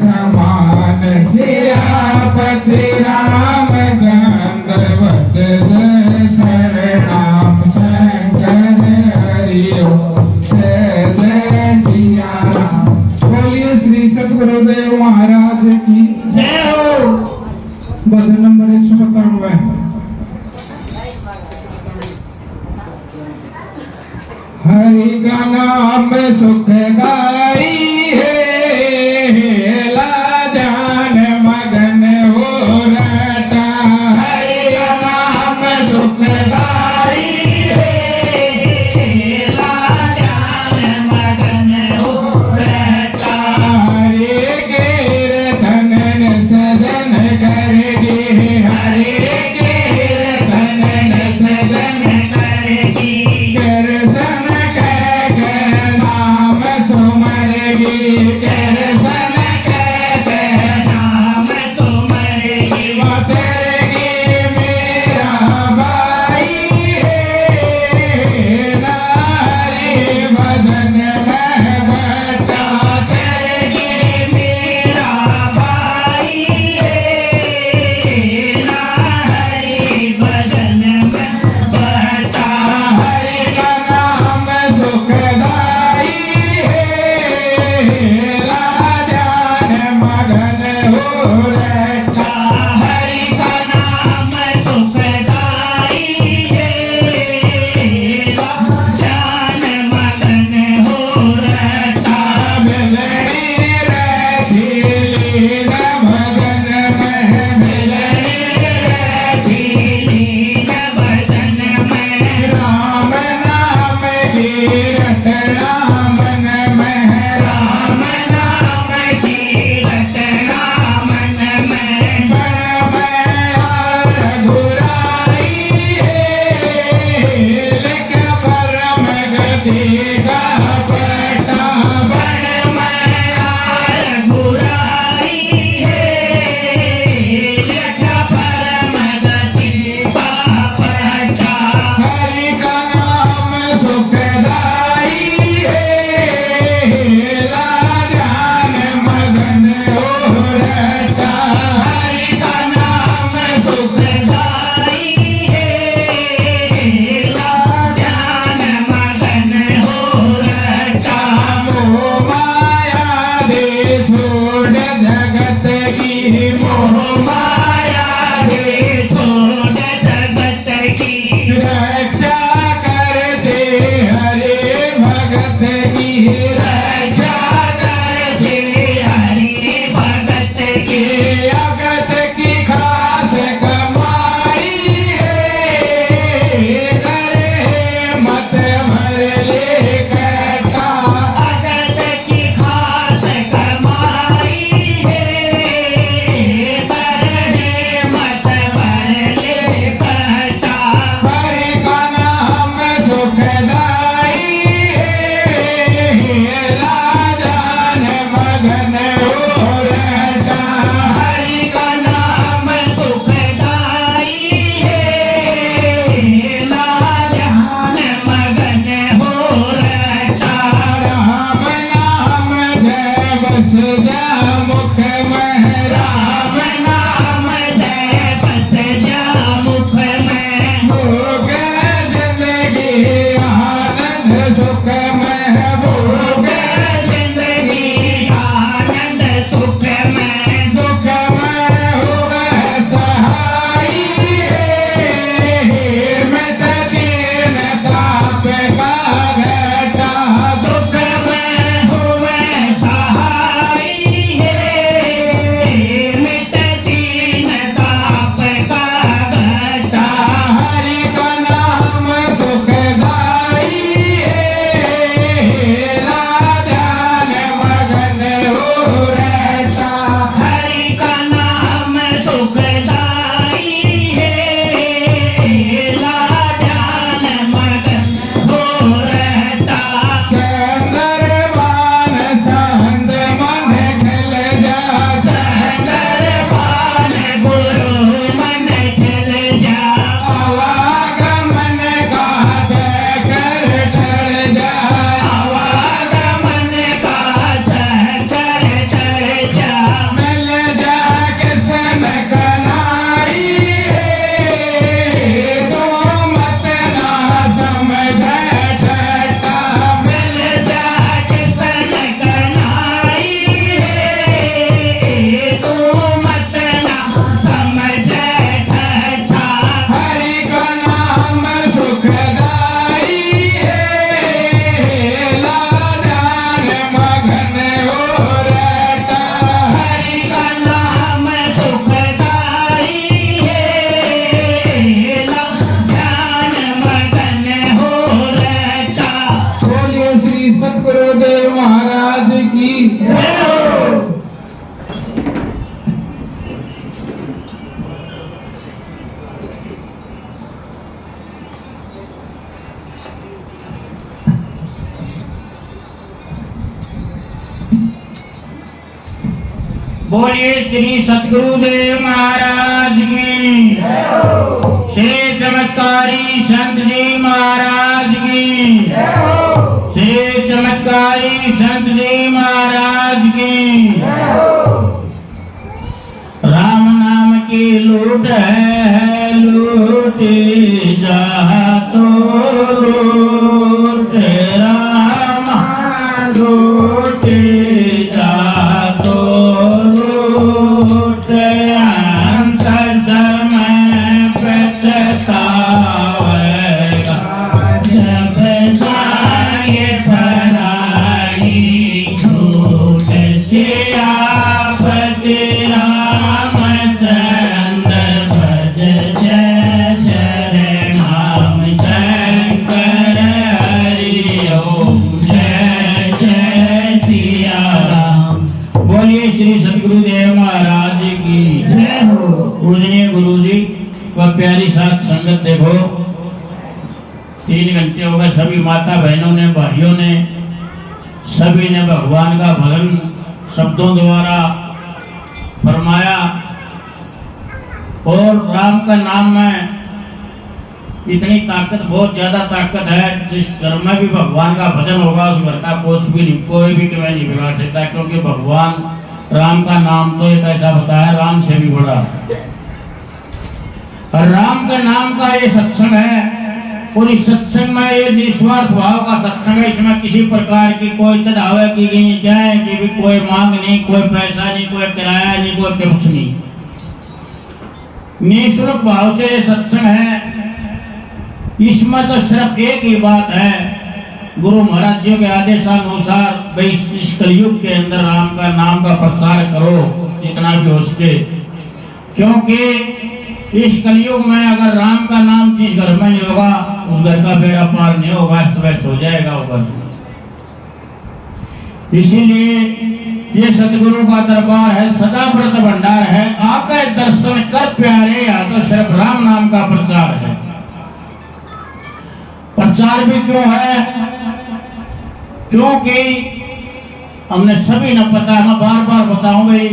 समान सियापति रामचंद्र शरण राम शंकर हरि ओम जय जय सिया राम। बोलिए श्री सद्गुरुदेव महाराज की जय हो। भजन नंबर 197। हरि का नाम सुखदाई है, लाजान मगन हो रटा। हरि का नाम सुखदाई है, लाजान मगन हो रटा। हरि कीर्तन सजन करगे, हरि कीर्तन सजन करगी। कीर्तन नाम सुमरगी, कीर्तन कहते नाम सुमरगी। वतरगी मेरा भाई है, नारी भजन में बटा। तरगी मेरा भाई है, नारी भजन में बटा। हरि का नाम सुखदाई है, बोलिए श्री सतगुरुदेव महाराज की, श्री चमत्कारी संत जी महाराज की, श्री चमत्कारी संत जी महाराज की। राम नाम की लूट है लूटी जा तो लूट, राम लूटी जा तो लूट, अंत समय पछतावेगा जब जाए पराई झूठ से आपत्ति। श्री सतगुरुदेव महाराज की जय हो। पूजनीय गुरु जी व प्यारी साथ संगत, देखो 3 घंटे हो गए, सभी माता बहनों ने, भाइयों ने, सभी ने भगवान का भजन शब्दों द्वारा फरमाया। और राम का नाम में इतनी ताकत, बहुत ज्यादा ताकत है, जिस घर में भी भगवान का भजन होगा उस घर का कोष भी नहीं, कोई भी कभी नहीं बिगाड़ सकता, क्योंकि भगवान राम का नाम तो एक ऐसा बताया, राम से भी बड़ा। और राम के नाम का ये सत्संग है, और इस सत्संग में ये निस्वार्थ भाव का सत्संग है। इसमें किसी प्रकार की कोई चढ़ावे की जाए कि भी कोई मांग नहीं, कोई पैसा नहीं, कोई किराया नहीं, कोई कुछ नहीं, निःशुल्क भाव से ये सत्संग है। इसमें तो सिर्फ एक ही बात है, गुरु महाराज जी के आदेशानुसार भाई इस कलयुग के अंदर राम का नाम का प्रचार करो जितना भी हो सके, क्योंकि इस कलयुग में अगर राम का नाम जिस घर में नहीं होगा उस घर का बेड़ा पार नहीं होगा, अस्त व्यस्त हो जाएगा वो घर। इसीलिए ये सतगुरु का दरबार है, सदा व्रत भंडार है, आकर दर्शन कर प्यारे, या तो सिर्फ राम नाम का प्रचार है। प्रचार भी क्यों है? क्योंकि हमने सभी न पता, मैं बार बार बताऊं भाई,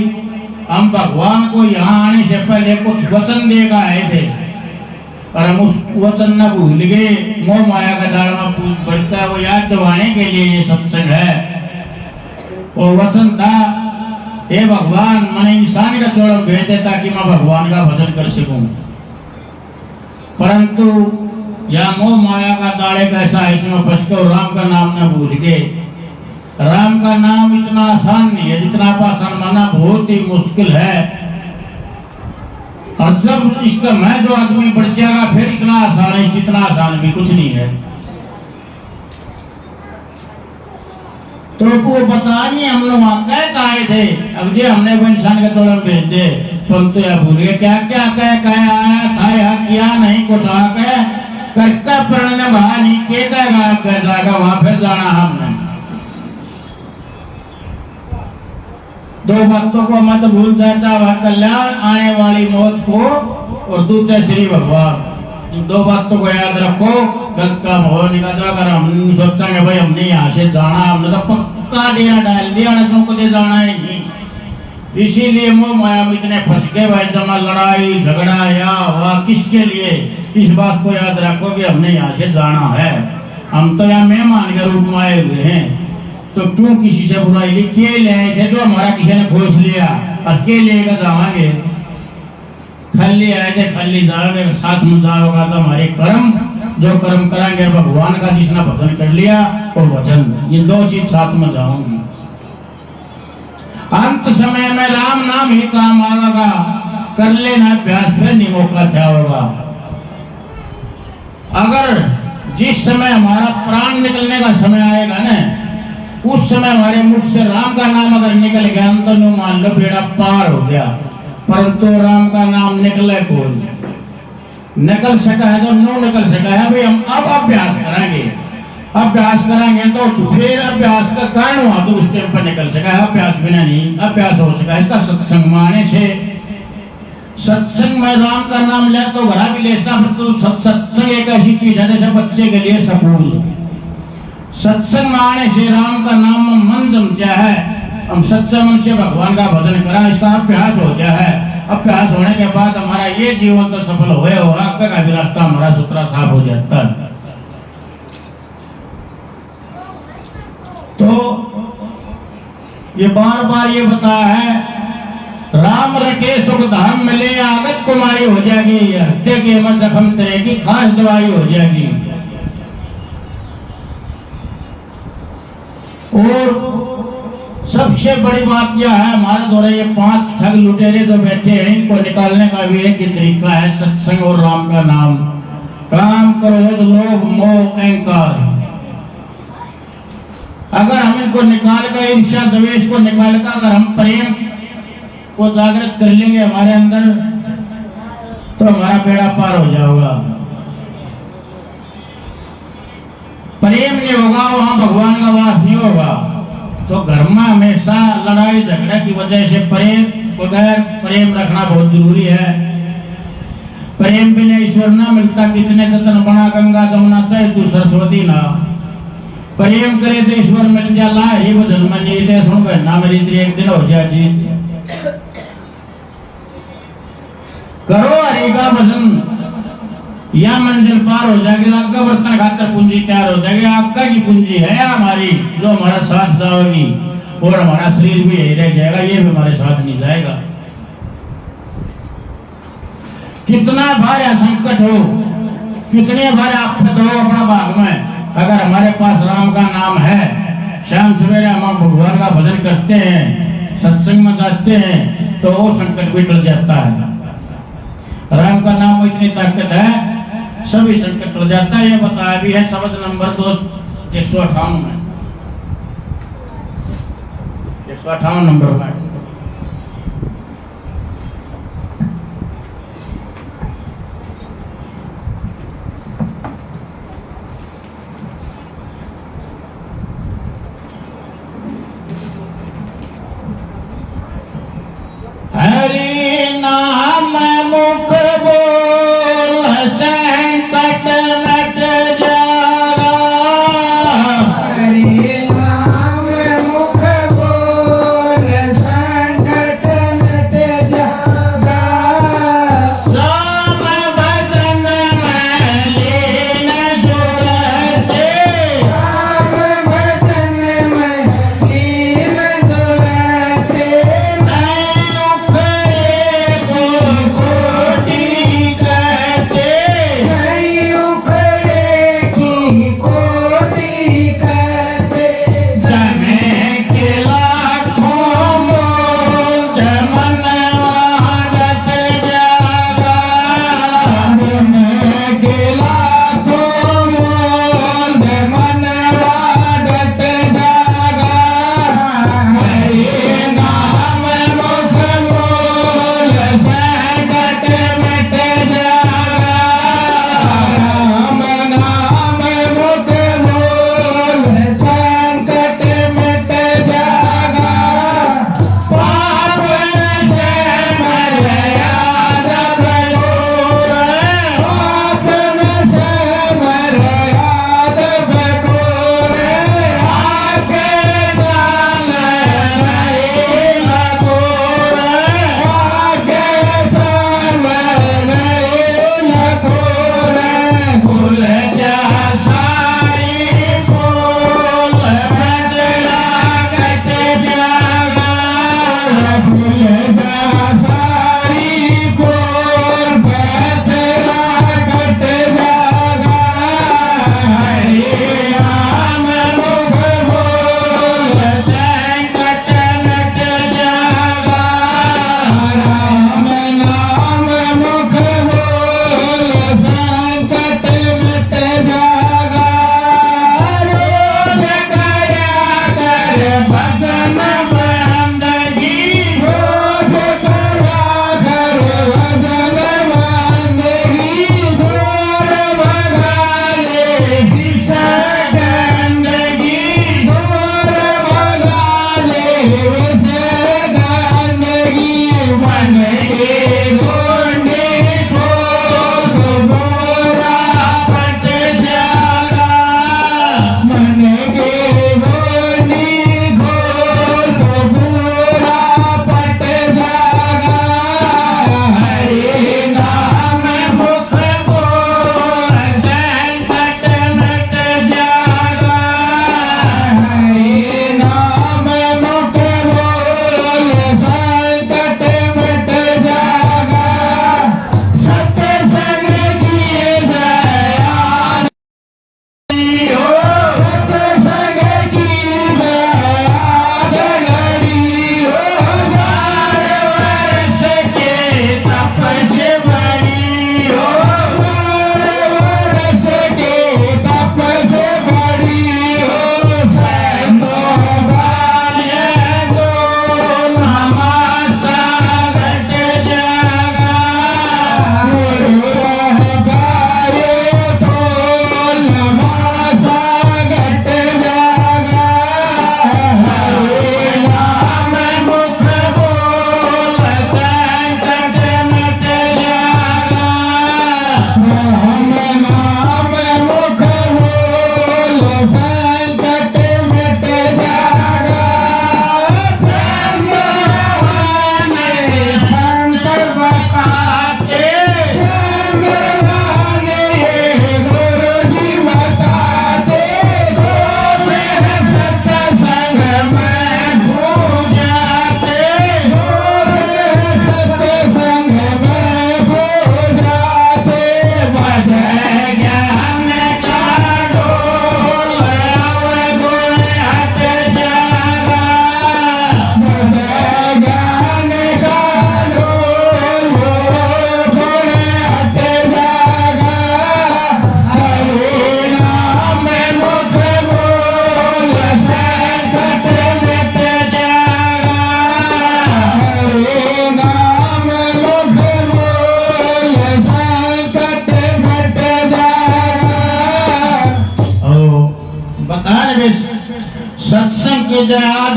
हम भगवान को यहाँ आने से पहले कुछ वचन देगा आए थे, और हम उस वचन न भूल गए, मोह माया का जाल में बढ़ता है, वो याद दिवाने के लिए ये सत्संग है। और वचन था, हे भगवान मैंने इंसान का चोड़ा भेज दे ताकि मैं भगवान का भजन कर सकूं, परंतु या मोह माया का दाड़े कैसा है, इसमें फंस कर राम का नाम न भूल गए। राम का नाम इतना आसान नहीं है, जितना आप आसान माना बहुत ही मुश्किल है। और जब इसका मैं जो आदमी बढ़ जाएगा फिर इतना आसान है, जितना आसान भी कुछ नहीं है। तो वो बता नहीं, हम लोग वहां कह आए थे, अब ये हमने वो इंसान के तोड़ भेज दे, तुम तो यह भूल गए क्या क्या कह आया था, यहाँ किया नहीं कुछ आके करका प्रण भानी के जाएगा वहां फिर जाना हमने। 2 बातों को मत भूल जाता, वह कल्याण आने वाली मौत को, और दूसरा श्री भगवान। इन 2 बातों को याद रखो, गलत काम हो निकाल। अगर हम सोचेंगे भाई हमने यहाँ से जाना, हमने तो पक्का डेरा डाल दिया, तुमको दे जाना है नहीं। इसीलिए मोह माया में इतने फंस गए भाई, जमा लड़ाई झगड़ा या हुआ किसके लिए, इस बात को याद रखो कि हमने यहाँ से जाना है। हम तो यहाँ मेहमान के रूप में आए हुए हैं, तो क्यों किसी से बुराई ली? के ले आए थे जो हमारा किसी ने खोज लिया, और के लेकर जावांगे? खल्ली आए थे, खल्ली जाओगे, साथ में जाओगा तो हमारे कर्म, जो कर्म कराएंगे भगवान का, जिसने भजन कर लिया और वचन, ये 2 चीज साथ में जाऊंगी। अंत समय में राम नाम ही काम आएगा, कर लेना अभ्यास, फिर नहीं मौका क्या होगा। अगर जिस समय हमारा प्राण निकलने का समय आएगा ना, उस समय हमारे मुख से राम का नाम अगर निकल गया तो नो मान लो बेड़ा पार हो गया, परंतु राम का नाम निकले कोई निकल सका है तो नो निकल सका है भाई। हम अब अभ्यास करेंगे, अभ्यास करेंगे तो फिर अभ्यास का कारण हुआ तो उस टाइम पर निकल सका है, अभ्यास बिना नहीं अभ्यास हो सका। इसका सत्संग माने से, सत्संग में राम का नाम ले तो घरा भी ले सकता, तो सत्संग एक ऐसी चीज है जैसे बच्चे के लिए स्कूल। सत्संग माने से राम का नाम मन जम गया है, हम सच्चे मन से भगवान का भजन करा, इसका अभ्यास हो गया है। अभ्यास होने के बाद हमारा ये जीवन तो सफल हुए होगा, आगे का भी रास्ता हमारा सुथरा साफ हो जाता है। तो ये बार बार ये बताया है, राम रटे सुख धाम मिले, आगत कुमारी हो जाएगी, हत्या के मत जख्म तेरे की खास दवाई हो जाएगी। और सबसे बड़ी बात यह है, हमारे द्वारा ये 5 ठग लुटेरे जो बैठे हैं, इनको निकालने का भी एक ही तरीका है, सत्संग और राम का नाम। काम, क्रोध, लोभ, मोह, अहंकार, अगर हम इनको निकाल कर, ईर्ष्या द्वेष को निकाल कर अगर हम प्रेम को जागृत कर लेंगे हमारे अंदर, तो हमारा बेड़ा पार हो जाएगा। प्रेम नहीं होगा वहां भगवान का वास नहीं होगा। तो घर में हमेशा लड़ाई झगड़ा की वजह से प्रेम, बगैर प्रेम रखना बहुत जरूरी है। प्रेम बिना ईश्वर ना मिलता, कितने जतन बना गंगा जमुना चाहे तू सरस्वती ना। प्रेम करे तो ईश्वर मिल जा, ला ही वो जन्म नहीं दे, सुन गए ना मेरी तेरी एक दिन हो जा जी। करो हरि का भजन, या मंजिल पार हो जाएगी, आपका बर्तन खाकर पूंजी तैयार हो जाएगी। आपका की पूंजी है हमारी, जो हमारा साथ जाएगी, और हमारा शरीर भी यही रह जाएगा, ये भी हमारे साथ नहीं जाएगा। कितना भारी संकट हो, कितने भारी आफत हो अपना भाग में, अगर हमारे पास राम का नाम है, शाम सवेरे हम भगवान का भजन करते हैं, सत्संग में जाते हैं, तो वो संकट भी टल जाता है। राम का नाम में इतनी ताकत है, सभी संकट टल जाता है। ये बताया भी है शब्द नंबर 158 में, 158 नंबर में। हरि नाम मुख बोल संकट मट जागा, हरि नाम मुख बोल संकट मट जागा। राम भजन में लीन सुरते, राम भजन में लीन सुरते, कोटि कहते, नहीं उखड़े की कोटि कहते। जमे के लाखों बोल जमन वागत जागा, जमे के लाखों बोल मन वागत जागा। हरि नाम मुख बोल संकट मट जागा। राम नाम मुख बोल संकट मट जागा। पाप से मर्यादा भयोर, पाप से मर्यादा भयोर, आके जान नहीं लगोर, आके जान नहीं लगोर। भूल जा सारी बोल बदला कट जागा। भूल जा सारी बोल बदला कट जागा। हरि नाम मुख बोल संकट मट जागा। राम नाम मुख बोल संकट मट जागा। रोज करा कर भजन बंदगी, रोज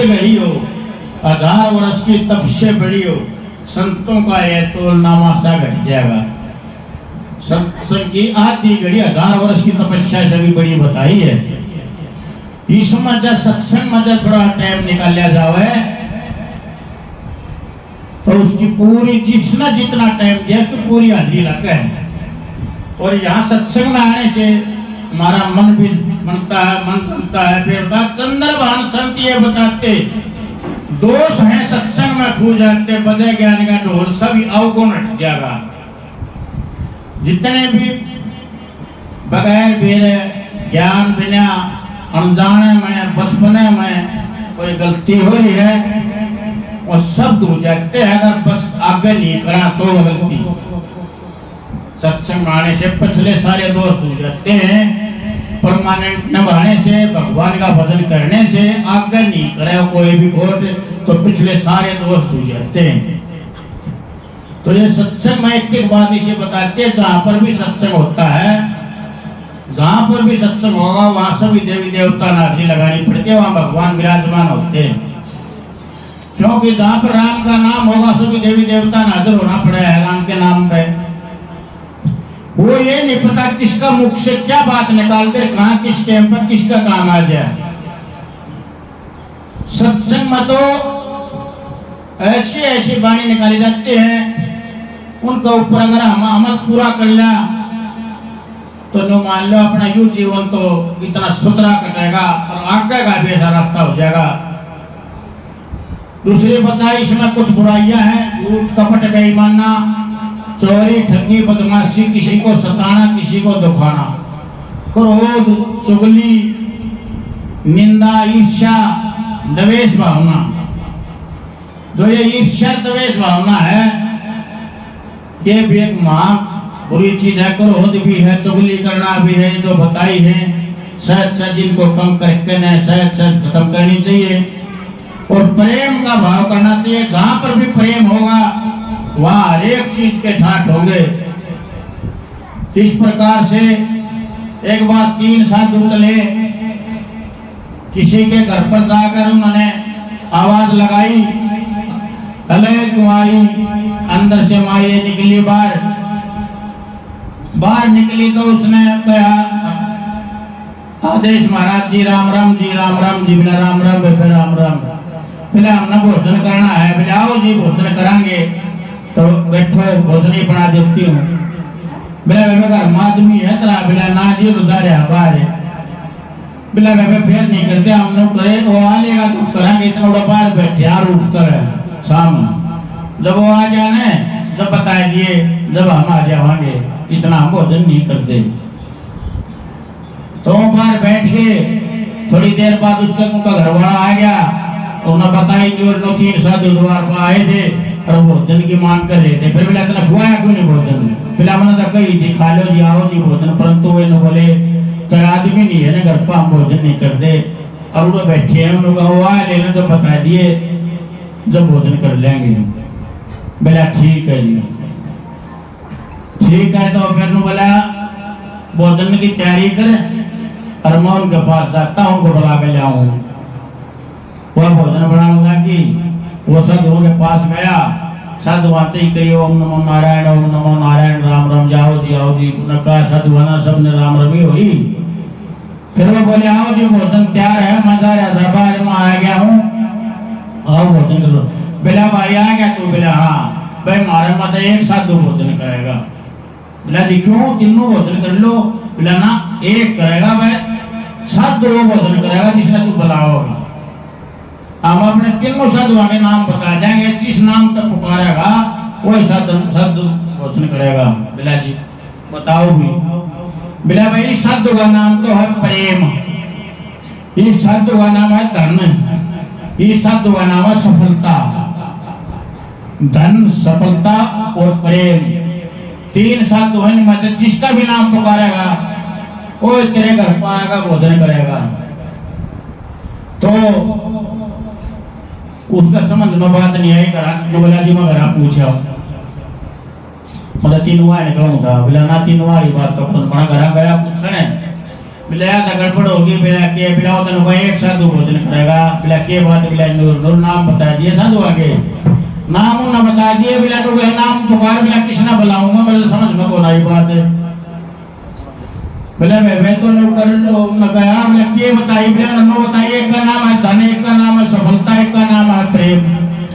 घड़ी हो, 1000 वर्ष की तपस्या बड़ी हो, संतों का यह तोलनामा सा घट जाएगा। सत्संग की आधी घड़ी 1000 वर्ष की तपस्या से भी बड़ी बताई है। इसमें जब सत्संग में जब थोड़ा टाइम निकाला जावे तो उसकी पूरी जितना टाइम दिया तो पूरी हाजिरी लगा है। और यहाँ सत्संग में आने से हमारा मन भी बनता है, मन बनता है। फिर चंद्रभान संत ये बताते दोष है सत्संग में खो जाते, बजे ज्ञान का ढोल सभी अवगुण हट जाएगा। जितने भी बगैर मेरे ज्ञान बिना अनजाने में बचपने में कोई गलती हो रही है वो सब हो जाते हैं। अगर बस आगे नहीं करा तो गलती। सत्संग आने से पिछले सारे दोस्त हो जाते हैं। परमानेंट निभाने से, भगवान का भजन करने से आगे नहीं करे कोई भी खोट तो पिछले सारे दोस्त हो जाते हैं। तो ये सत्संग में एक बात इसे बताते हैं, जहाँ पर भी सत्संग होता है, जहाँ पर भी सत्संग होगा वहाँ सभी देवी देवता नाजरी लगानी पड़ती है, वहाँ भगवान विराजमान होते हैं। क्योंकि जहाँ पर राम का नाम होगा सभी देवी देवता नाजर होना पड़ेगा राम के नाम पे। वो ये नहीं पता किसका मुख से क्या बात निकाल कर कहाँ किस टाइम पर किसका काम आ जाए। सत्संग में तो ऐसी ऐसी वाणी निकाली जाती है, उनका ऊपर अगर हम अमल पूरा कर लिया तो जो मान लो अपना यू जीवन तो इतना सुथरा कटेगा और आगे का भी ऐसा रास्ता हो जाएगा। दूसरी बताई इसमें कुछ बुराइयां हैं, झूठ कपट बेईमाना, चोरी ठगी बदमाशी, किसी को सताना किसी को दुखाना, क्रोध चुगली निंदा ईर्ष्या द्वेष भावना। जो ये ईर्ष्या द्वेष भावना है ये भी एक महान बुरी चीज है। क्रोध भी है, चुगली करना भी है, जो बताई है सहज जिनको कम करके न सहज खत्म करनी चाहिए। और प्रेम का भाव करना चाहिए। जहाँ पर भी प्रेम होगा वहाँ हर एक चीज के ठाट होंगे। इस प्रकार से एक बार 3 साधु चले, किसी के घर पर जाकर उन्होंने आवाज लगाई, कले कुआई, अंदर से माई निकली बाहर निकली तो उसने कहा आदेश महाराज जी राम राम जी राम राम जी। बिना राम राम बेबे राम राम। बोले हमने भोजन करना है। बोले आओ जी भोजन करांगे। तो बैठो भोजन ही बना देती हूँ। बोले बेबे घर में आदमी है तेरा। बोला ना जी रुदारे बाहर है। बोला बेबे फिर नहीं करते हम लोग करे वो आ लेगा तो करांगे। इतना बड़ा बाहर बैठे यार उठ कर सामने। जब वो आ जाने जब बता दिए जब हम आ जाएंगे, इतना हम भोजन नहीं करते। तो बाहर बैठ के थोड़ी देर बाद उसका उनका घर वाला आ गया। उन्हें बताई जो 3 साधु द्वार पर आए थे और भोजन की मांग कर रहे थे। फिर बोला इतना खुआया क्यों नहीं भोजन? बोला मैंने तो कही थी खा लो जी आओ जी भोजन, परंतु वो बोले तेरा आदमी नहीं है ना घर पर, हम भोजन नहीं करते। और वो बैठे हैं उन्होंने कहा लेना तो बता दिए जब भोजन कर लेंगे। बोला ठीक है जी ठीक है। तो फिर बोला भोजन की तैयारी कर और मैं उनके पास जाता हूँ, उनको बुला के लाऊं। वह भोजन बनाऊंगा कि वो साधुओं के पास गया। साधु आते ही कही ओम नमो नारायण राम राम जाओ जी आओ जी। उन्होंने कहा साधुआना सबने राम रमी हुई। फिर वो बोले आओ जी भोजन तैयार है, मैं जा रहा था मैं आ गया हूँ, आओ भोजन करो। बोला भाई आ गया तू? बोला हाँ भाई हमारे मत एक साधु भोजन करेगा। बोला जी क्यों? तीनों भोजन कर लो। बोला ना एक करेगा भाई, साधु भोजन करेगा जिसने तू बुलाओगा। हम अपने तीनों साधुओं के नाम बता देंगे, जिस नाम तक पुकारेगा वही साधु भोजन करेगा। बोला जी बताओ भी। बोला भाई इस साधु का नाम तो है प्रेम, इस साधु का नाम है धन, इस साधु का नाम है सफलता। धन सफलता और प्रेम 3 साधु हैं मतलब जिसका भी नाम पुकारेगा वो तेरे घर पर आएगा भोजन करेगा। तो उसका समझ में बात नहीं आई। करा जो बोला जी मैं घर पूछा मतलब 3 वार निकलूँ था। बोला ना 3 वारी बात तो खुद बड़ा घर गया पूछने। बिला तो गड़बड़ होगी बिला के बिला उधर कोई एक साधु भोजन करेगा बिला के बाद बिला नूर नाम बता दिए साधु आगे नाम ना बता दिए बिला तो वह नाम पुकार बिला किसना बुलाऊंगा मुझे समझ में कौन आई बात है बिला मैं तो कर न गया बिला के बताई बिला न बताइए एक का नाम है धन एक का नाम है सफलता एक का नाम है प्रेम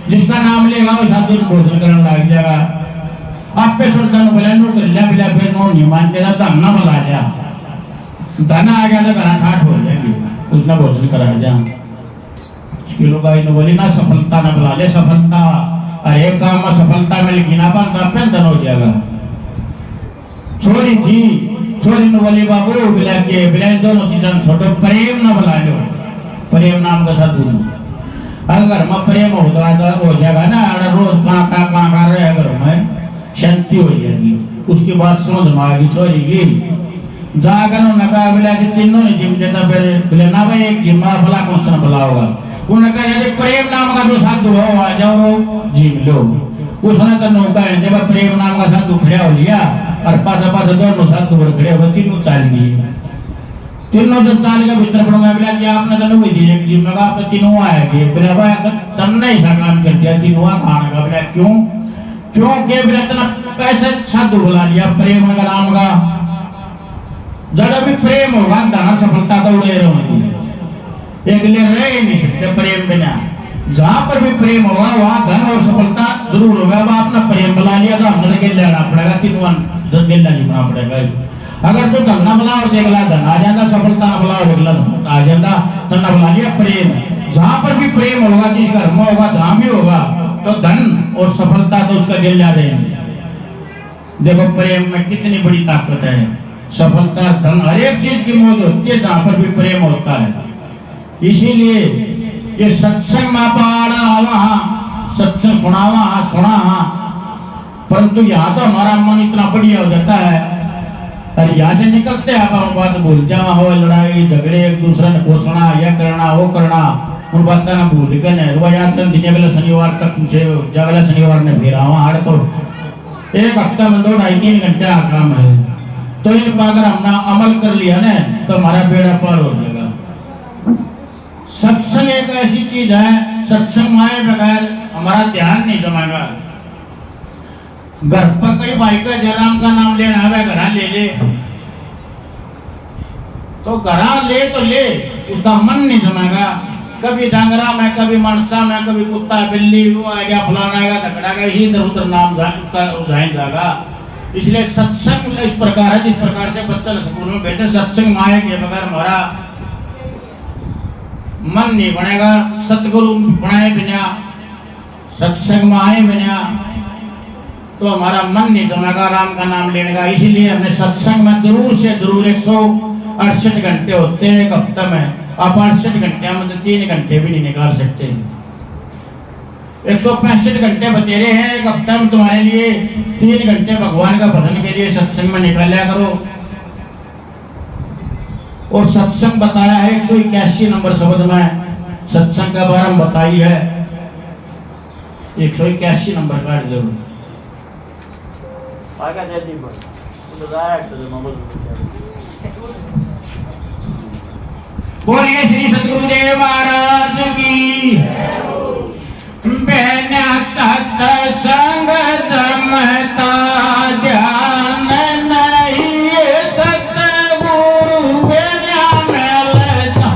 जिसका नाम लेगा वो साधु भोजन करने लग जाएगा आप पे सुल्तान बोले नो कर लिया बिला फिर नो नहीं मान के तो ना बुला जा दाना आ गया तो घरा ठाठ हो जाएगी उसने भोजन करा जा किलो का इन बोली ना सफलता ना बुला ले सफलता अरे काम में सफलता मिल गई ना पान का पेन धन हो जाएगा छोरी थी छोरी ने बोली बाबू बिला के बिला दोनों चीजें छोटो प्रेम ना बुला लो प्रेम नाम का साधु अगर मैं प्रेम होता हो जाएगा ना रोज कहाँ रहे अगर मैं शांति हो जाएगी उसके बाद समझ में आएगी छोरी की जाकर नका बिला के तीनों ने जिम देता फिर बिला ना भाई एक जिम में भला कौन सा भला होगा उन्होंने कहा यदि प्रेम नाम का जो साधु हो आ जाओ जिम लो उसने तो नौका है जब प्रेम नाम का साधु खड़ा हो लिया और पास दोनों साधु खड़े हो तीनों चाल लिए तीनों जब चाल के भीतर पड़ूंगा बिला कि आपने तो नहीं दी एक जिम में आप तो तीनों आएंगे बिला भाई तन्ने ही सा काम कर दिया तीनों खाने का बिला क्यों के बिला तना कैसे साधु बुला लिया प्रेम का नाम का जब भी प्रेम होगा धन सफलता तो उड़े रहेगी एक लिए रह ही नहीं सकते प्रेम बिना जहाँ पर भी प्रेम होगा वहाँ धन और सफलता जरूर होगा अब आपने प्रेम बुला लिया तो हमने के लेना पड़ेगा तीनों गेला नहीं बना पड़ेगा अगर तो धन ना बुला और देखला धन आ जाता सफलता ना बुला और देखला आ जाता तो ना बुला लिया प्रेम जहाँ पर भी प्रेम होगा जिस घर में होगा जहाँ भी होगा तो धन और सफलता तो उसका गेला रहेंगे देखो प्रेम में कितनी बड़ी ताकत है सफलता धन हर एक चीज की मौज होती है जहां पर भी प्रेम होता है इसीलिए ये सत्संग मापाड़ा वहां सत्संग सुना परंतु यहाँ तो हमारा मन इतना बढ़िया हो जाता है और यहाँ से निकलते हैं आप बात भूल जावा हो लड़ाई झगड़े एक दूसरे ने पोषणा यह करना वो करना उन बात का ना भूल कर याद दिन अगले शनिवार तक मुझे अगले शनिवार ने फिर हाड़ तो एक हफ्ता में 2-2.5-3 घंटे काम है तो इन पर अगर हमने अमल कर लिया ना तो हमारा बेड़ा पार हो जाएगा सत्संग एक ऐसी चीज है सत्संग आए बगैर हमारा ध्यान नहीं जमाएगा घर पर कई भाई का जयराम का नाम लेना है घरा ले तो घरा ले उसका मन नहीं जमाएगा कभी डांगरा में कभी मनसा में कभी कुत्ता बिल्ली वो आ गया फलाना आएगा धकड़ा गया इधर उधर नाम उसका जाएगा इसलिए सत्संग इस प्रकार है जिस प्रकार से बच्चा स्कूल में बैठे सत्संग आए के बगैर हमारा मन नहीं बनेगा सतगुरु बनाए बिना सत्संग में आए बिना तो हमारा मन नहीं जमेगा राम का नाम लेने का इसीलिए हमने सत्संग में जरूर से जरूर 168 घंटे होते हैं एक हफ्ते में आप 68 घंटे में तो 3 घंटे भी नहीं निकाल सकते 165 घंटे बतेरे हैं एक हफ्ते में तुम्हारे लिए 3 घंटे भगवान का भजन के लिए सत्संग में निकाला करो और सत्संग बताया है 181 नंबर शब्द में सत्संग का बारे में बताई है 181 नंबर का जरूर आगे जल्दी बोल तो बताया बोलिए श्री सतगुरुदेव महाराज की बिना सत्संग जमता ध्यान नहीं सतगुरु बिना मिलता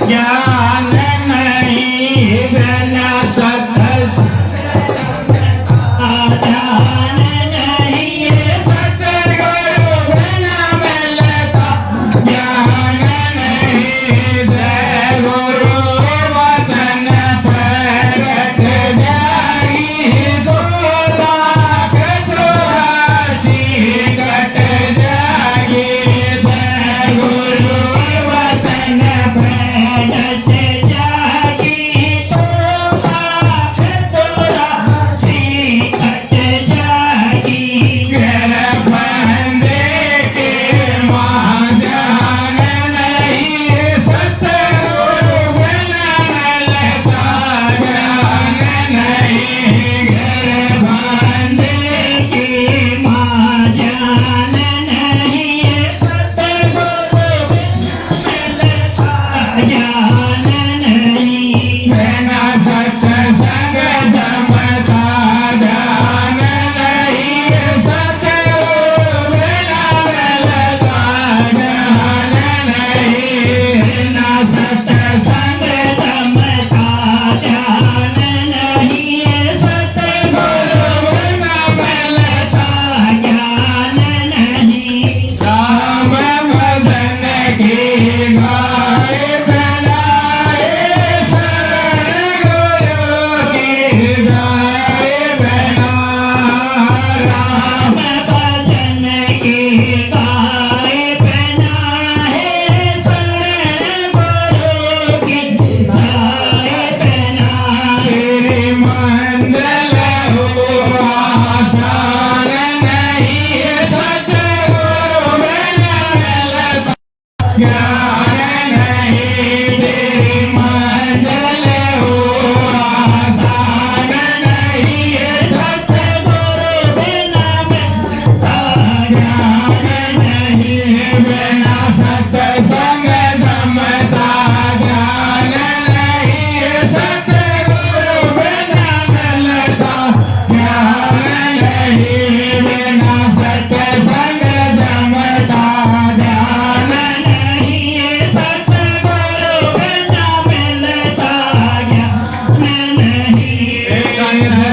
ज्ञान नहीं बिना सत्संग गुरु वचन प्रगट जाई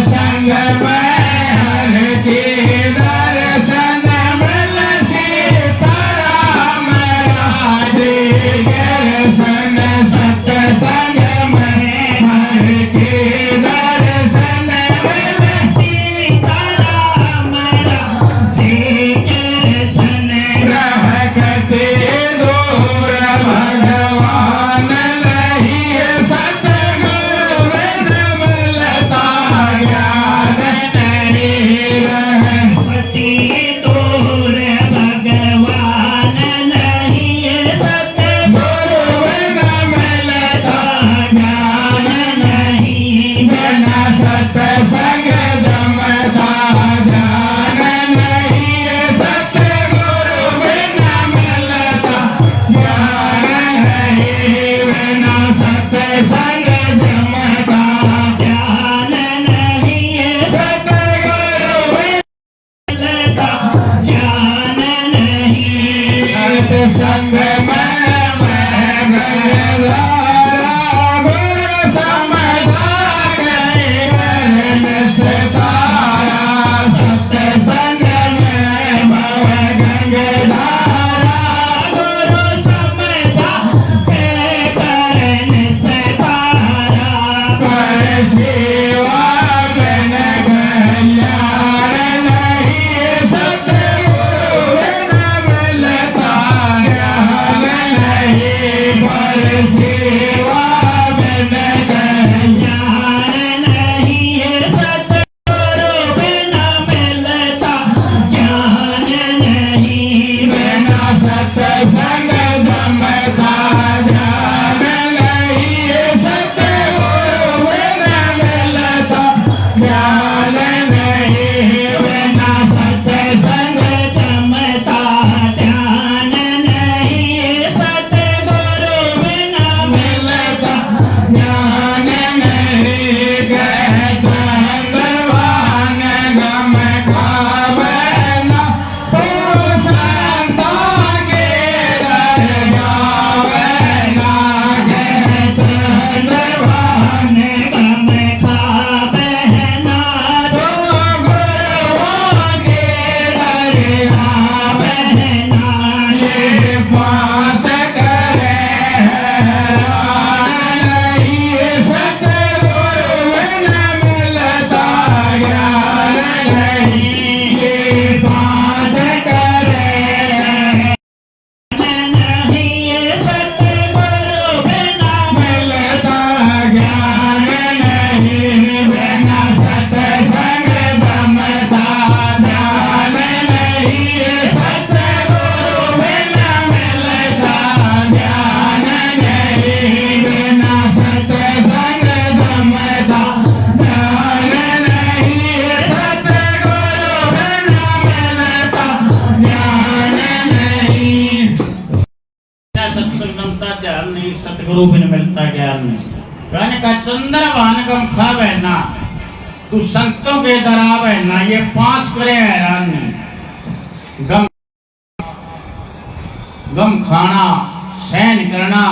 संग में हर के दर्शन मिल सीताराम राधे दर्शन सत्संग में हर के दर्शन मिल सीताराम राधे दर्शन रहते दूर भगवान नहीं सतगुरु बिन मिलता ज्ञान नहीं रहती दूर भगवान नहीं सतगुरु बिन मिलता ज्ञान नहीं बिना सत्संग जमता ज्ञान नहीं सतगुरु बिन मिलता ज्ञान नहीं बिना सत्संग जमता ज्ञान नहीं सतगुरु बिन मिलता ज्ञान नहीं सत्संग में गंगारा गुरु समझा गए गण सितारा सत्संग में भव गंगारा गुरु समझा गए गण सितारा पर सेवा बिन कल्याण नहीं सतगुरु बिन मिलता ज्ञान नहीं पर सेवा बिन कल्याण नहीं सतगुरु बिन मिलता ज्ञान नहीं बिना सत्संग जमता ज्ञान नहीं सतगुरु बिन मिलता ज्ञान नहीं बिना सत्संग जमता ज्ञान नहीं सतगुरु बिन मिलता ज्ञान नहीं गए चंद्रवान गम खावना तो संता के दर जावना गए चंद्रवान गम खावना तो गुरुओं के दर आवना ये पास करे हैरान नहीं सतगुरु बिन मिलता ज्ञान नहीं ये पास करे नहीं सतगुरु बिन मिलता ज्ञान नहीं बिना सत्संग जमता ज्ञान नहीं सतगुरु बिन मिलता ज्ञान नहीं बिना सत्संग जमता ज्ञान नहीं सतगुरु बिन मिलता ज्ञान नहीं सत्संग जमता ज्ञान नहीं सतगुरु बिन मिलता ज्ञान नहीं कहने का चंद्रवान गम खावे ना तू संतों के दरावे ना ये पांच करे हैरान नहीं गम गम खाना सहन करना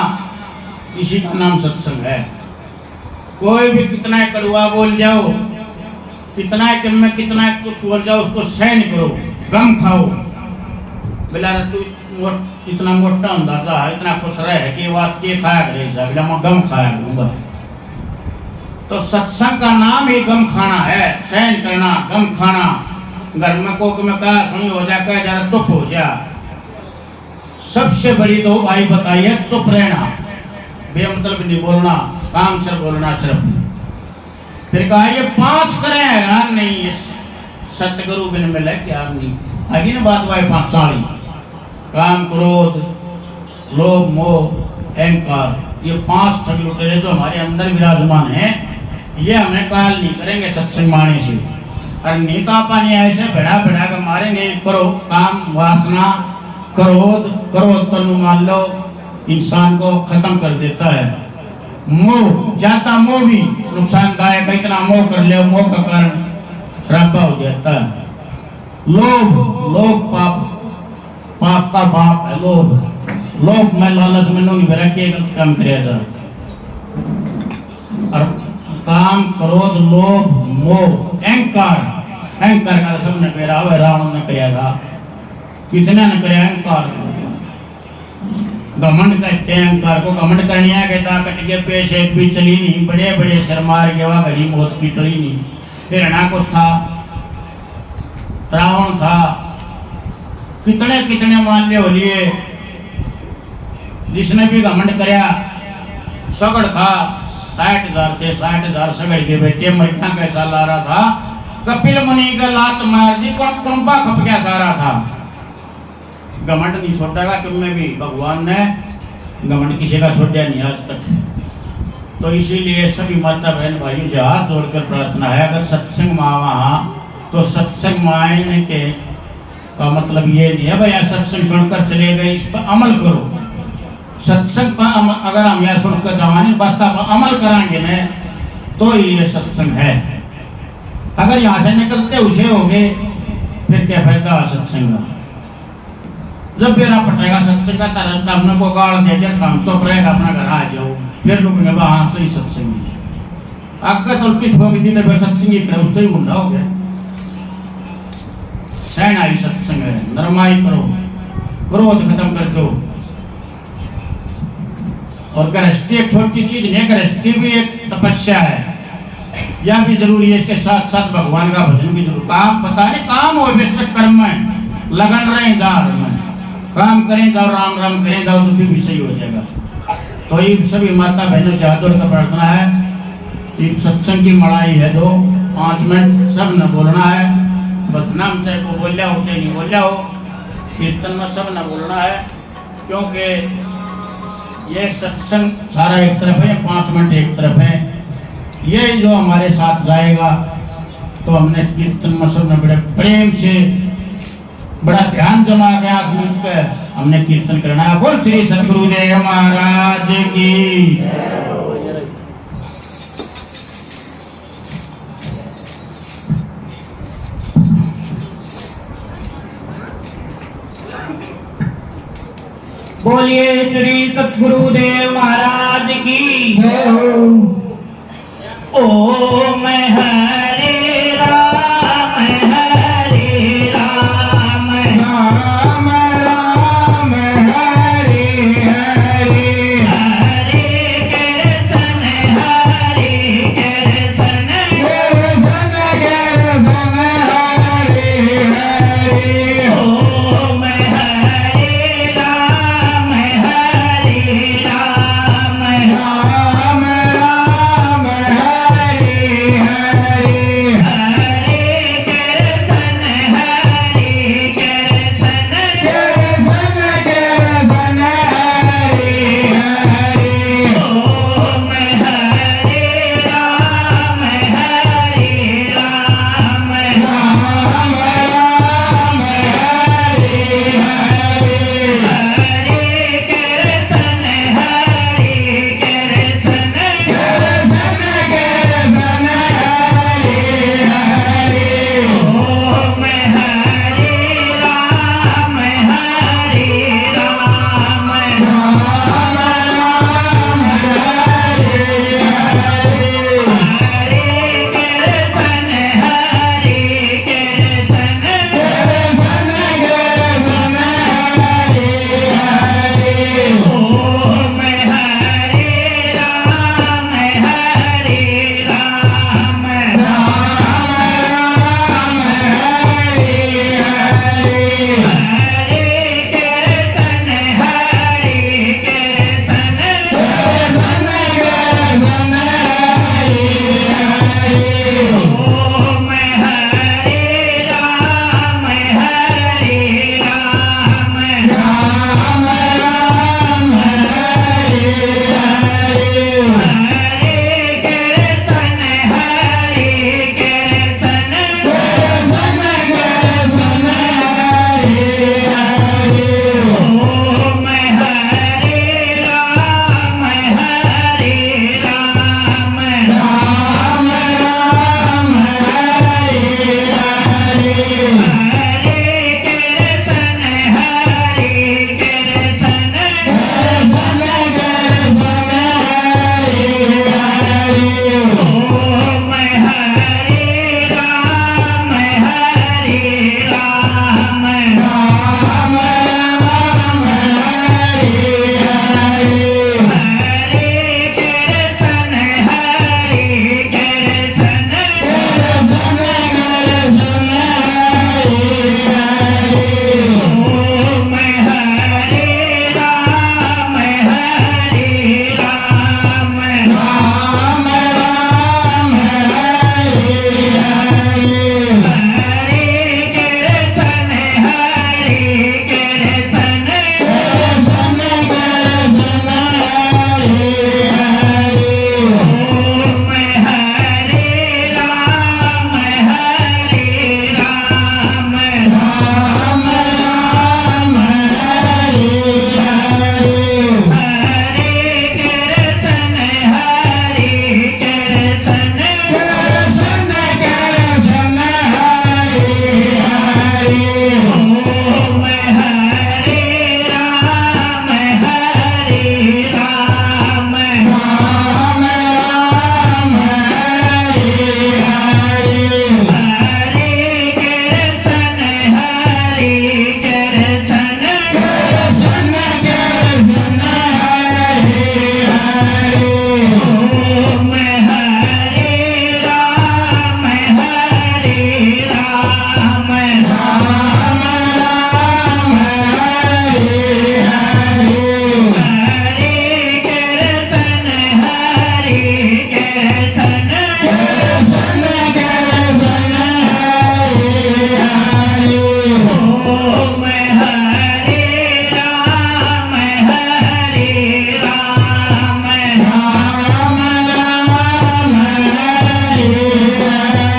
इसी का नाम सत्संग है। कोई भी कितना ही कड़वा बोल जाओ कितना ही कम में कितना ही कुछ बोल जाओ उसको सहन करो गम खाओ बिला तू इतना मोटा होता था इतना खुश रहे कि बात के खाया करे बिला मैं गम खाया करूंगा। तो सत्संग का नाम ही गम खाना है सहन करना गम खाना। घर में कोक में कहा सुनी हो जा कह जरा चुप हो जा। सबसे बड़ी दो भाई बताइए चुप रहना बेमतलब नहीं बोलना काम से बोलना सिर्फ। फिर कहा ये पांच करें हैरान नहीं ये सतगुरु बिन मिले क्या नहीं आगे ना बात वाई पांच साड़ी काम क्रोध लोभ मोह अहंकार ये पांच ठग लुटेरे जो हमारे अंदर विराजमान है ये हमें काल नहीं करेंगे सत्संग माने से। और नहीं तो अपन ऐसे बढ़ा बढ़ा कर मारेंगे करो काम वासना क्रोध तनु मान लो इंसान को खत्म कर देता है। मोह जाता मोह भी नुकसानदायक है इतना मोह कर ले मोह का कारण खराबा हो जाता है। लोभ पाप का बाप है लोभ में लालच में नहीं भरा के काम करेगा। और काम क्रोध लोभ मोह अहंकार अहंकार का सबने पेरा हुआ रावण ने किया था कितने ने किया अहंकार घमंड कहते हैं अहंकार को घमंड करनिया कहता कट के पेश एक भी चली नहीं बड़े बड़े शर्मार के वहां घड़ी मौत की टली नहीं हिरणा कुछ था रावण था कितने कितने मान्य हो लिए जिसने भी घमंड करया सगड़ था 60,000 थे 60,000 सगड़ के बेटे मरिया कैसा ला रहा था कपिल मुनि का लात मार दी कुंपा खप गया सारा था घमंड नहीं छोड़ेगा तुम में भी भगवान ने घमंड किसी का छोड़ा नहीं आज तक तो इसीलिए सभी माता बहन भाइयों से हाथ जोड़कर प्रार्थना है अगर सत्संग माँ वहाँ तो सत्संग मायने के का मतलब ये नहीं है भाई सत्संग सुनकर चले गए इस पर अमल करो सत्संग पर अगर हम यह सुनकर जवानी बात पर अमल कराएंगे न तो ये सत्संग है अगर यहाँ से निकलते उसे हो गए फिर क्या फायदा सत्संग का जब मेरा पटेगा सत्संग का तरह हमने को गाड़ दे दिया काम चुप रहेगा अपना घर आ जाओ फिर लोग हाँ सही सत्संग आपका तो पिठ हो गई थी सत्संग इकड़े उससे ही गुंडा हो गया सहनाई सत्संग है नरमाई करो क्रोध खत्म कर दो और गृहस्थी एक छोटी चीज नहीं गृहस्थी भी एक तपस्या है यह भी जरूरी है इसके साथ साथ भगवान का भजन भी जरूर काम पता नहीं काम हो विश्व कर्म में लगन रहे दार में काम करें जाओ राम राम करें जाओ तो भी सही हो जाएगा तो ये सभी माता बहनों से हाथ जोड़कर प्रार्थना है कि सत्संग की मड़ाई है 5 मिनट सब न बोलना है बदनाम चाहे को बोलिया हो चाहे नहीं बोलिया हो कीर्तन में सब न बोलना है क्योंकि ये सत्संग सारा एक तरफ है 5 मिनट एक तरफ है ये जो हमारे साथ जाएगा तो हमने कीर्तन में सब बड़े प्रेम से बड़ा ध्यान जमा गया पूछ कर हमने कीर्तन करना है बोल श्री सद्गुरुदेव महाराज की बोलिए श्री सद्गुरुदेव महाराज की ओम हरे राम हरे राम राम राम हरे हरे हरे कृष्ण हरे कृष्ण कृष्ण हरे हरे ओम हरे राम हरे राम राम राम हरे हरे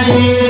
Hare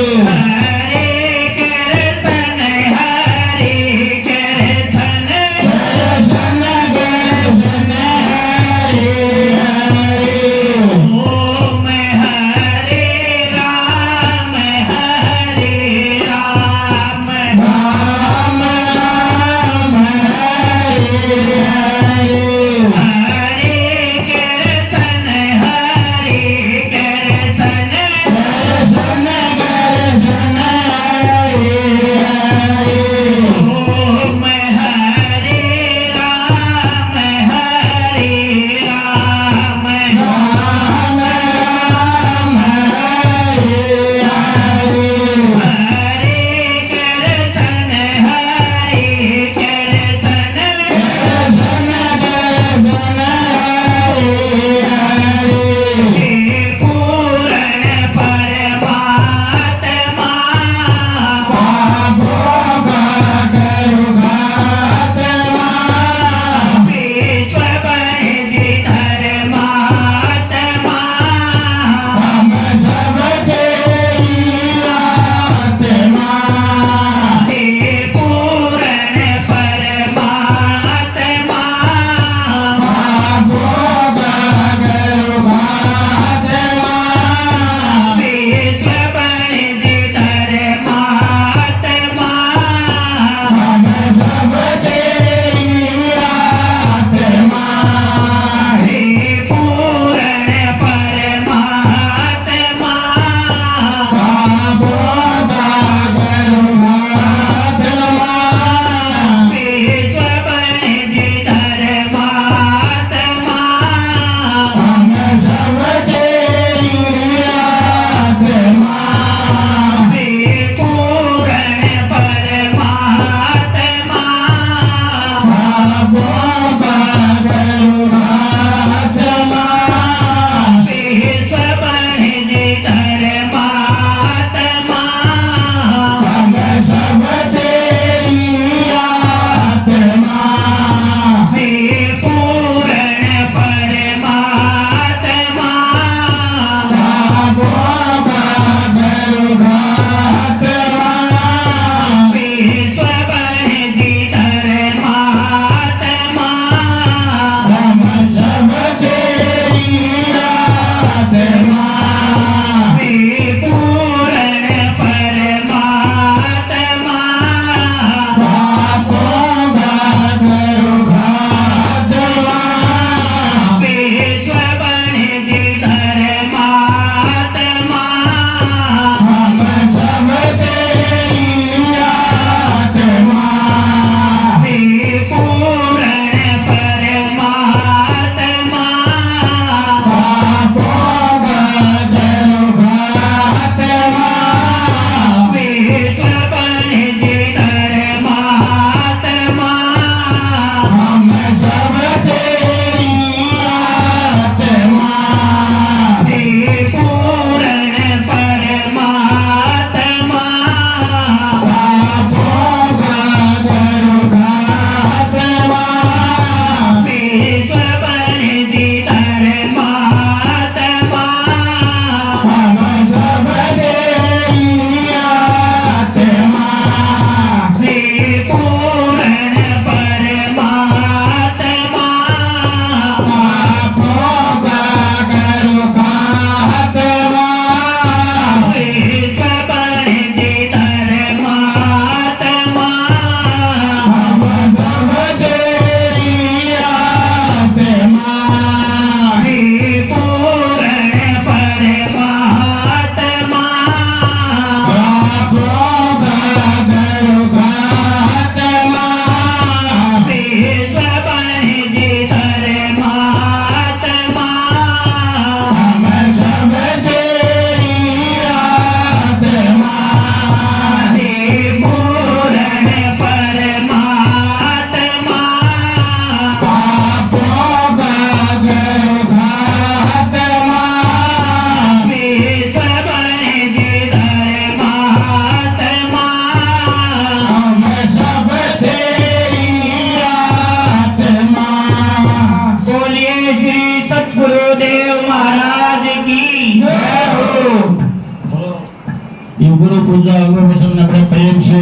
ये गुरु पूजा में सबने बड़े प्रेम से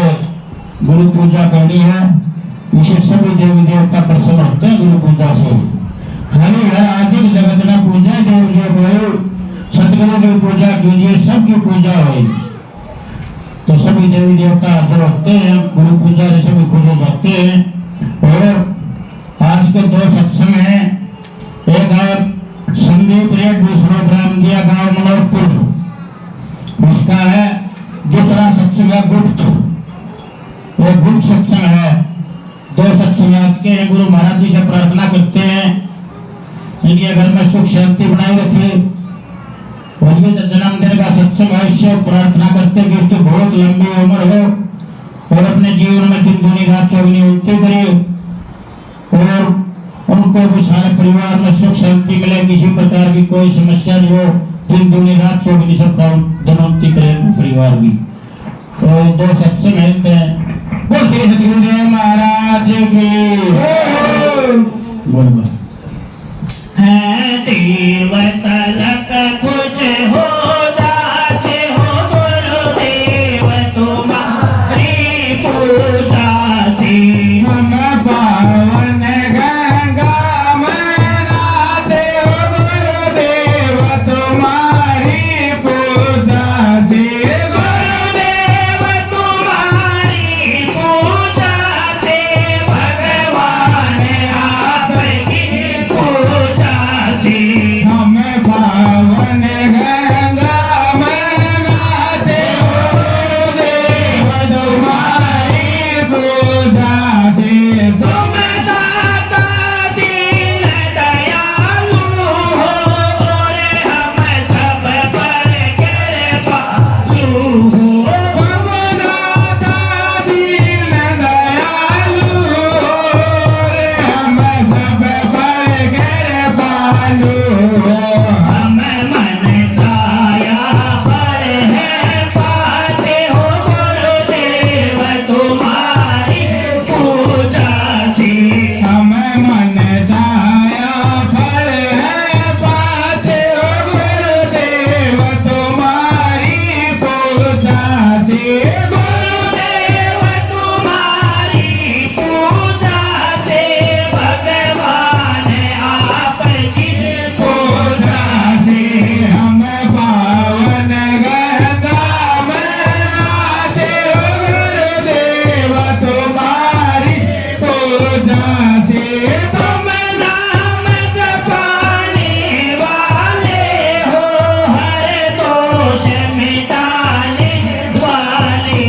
गुरु पूजा करनी है। इसे सभी देवी देवता प्रसन्न होते हैं गुरु पूजा से। हरि हर आदि जगत न पूजा देव देव हो, सतगुरु की पूजा कीजिए, सबकी पूजा हो। तो सभी देवी देवता हाजिर होते हैं, गुरु पूजा से सभी पूजे जाते हैं। और आज के दो सत्संग हैं, एक है संदीप रेट, दूसरा ब्राह्मणिया गांव मनोहरपुर, उसका है। दूसरा सत्संग है गुप्त, वो गुप्त सत्संग है। दो सत्संग आज के हैं। गुरु महाराज जी से प्रार्थना करते हैं इनके घर में सुख शांति बनाए रखे। और ये जन्मदिन का सत्संग है, इससे प्रार्थना करते हैं कि उसकी बहुत लंबी उम्र हो और अपने जीवन में दिन दूनी रात चौगनी उन्नति करे और उनको भी सारे परिवार में सुख शांति मिले, किसी प्रकार की कोई समस्या नहीं हो, दिन दूनी रात चौगनी सबका धनोन्नति करे परिवार भी। तो दो सत्संग हैं, वो श्री सतगुरुदेव महाराज की बोल। है देव तलक खुश हो जाते हो गुरुदेव तुम्हारी पूजा से। हम पावन गंगा में नहाते हो गुरुदेव तुम्हारी पूजा से। गुरुदेव तुम्हारी पूजा से भगवान आपकी पूजा से। हम पावन गंगा में नहाते हो गुरुदेव तुम्हारी पूजा से। तुम दाता दीन दयालु हो और हम सब पर कृपालु हो। तुम दाता दीन दयालु हो और हम सब पर कृपालु हो। हम मन काया पर है पाते हो गुरुदेव तुम्हारी पूजा से। हम मन काया पर है पाते हो गुरुदेव तुम्हारी पूजा से। गुरुदेव तुम्हारी पूजा से भगवान आपकी पूजा से। हम पावन गंगा में नहाते हो गुरुदेव तुम्हारी पूजा से। तुम नाम जपाने वाले हो, हर दोष मिटाने वाले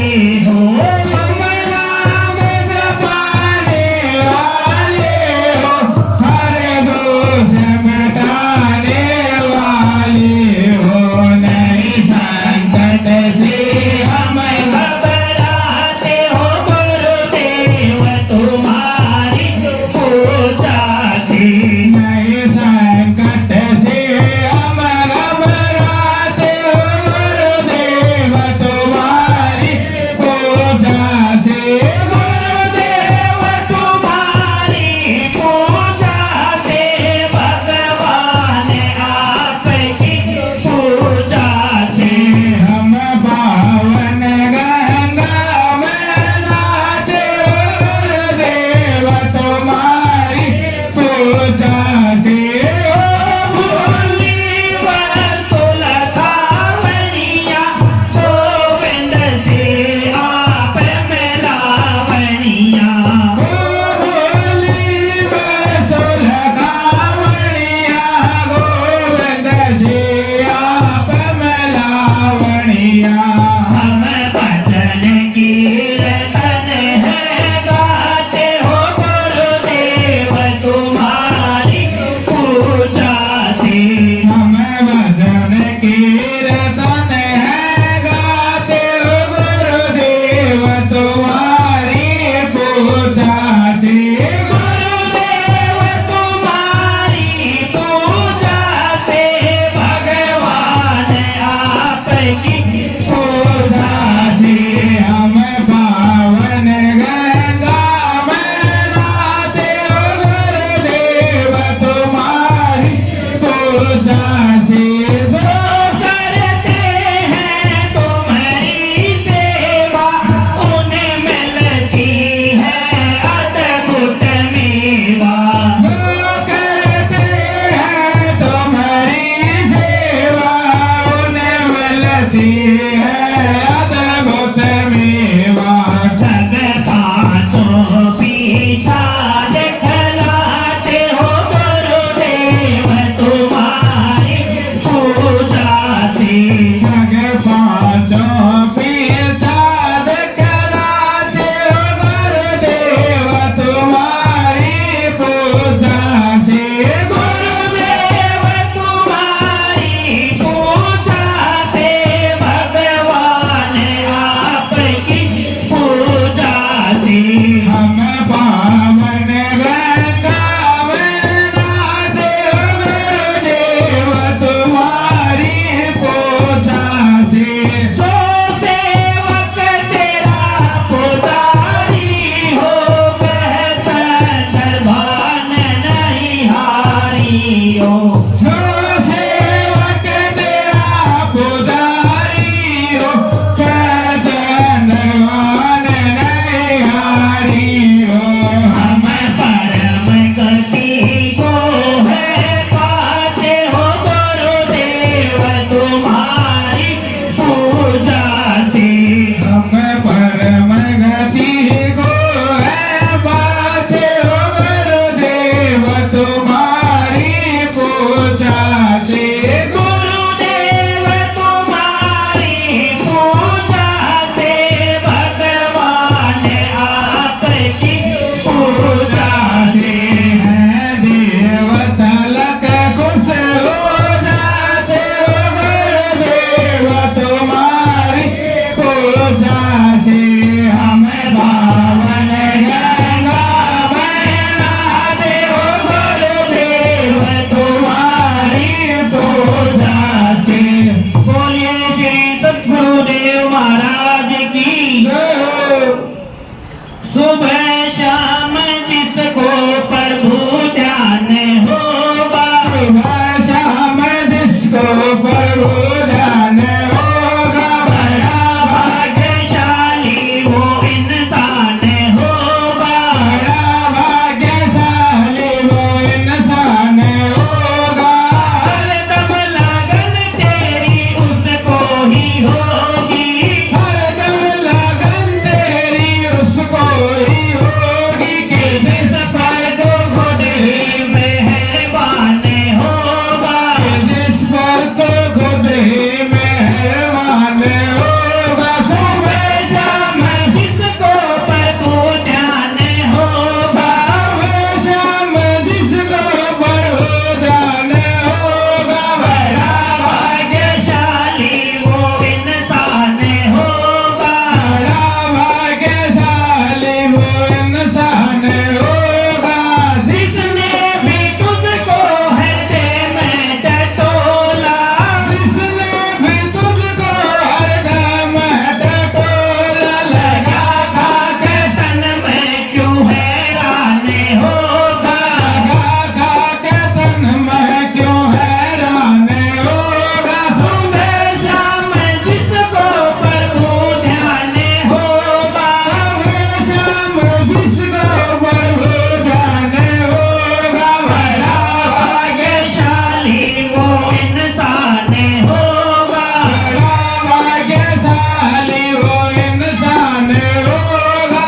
खुशहाली वो इंसान होगा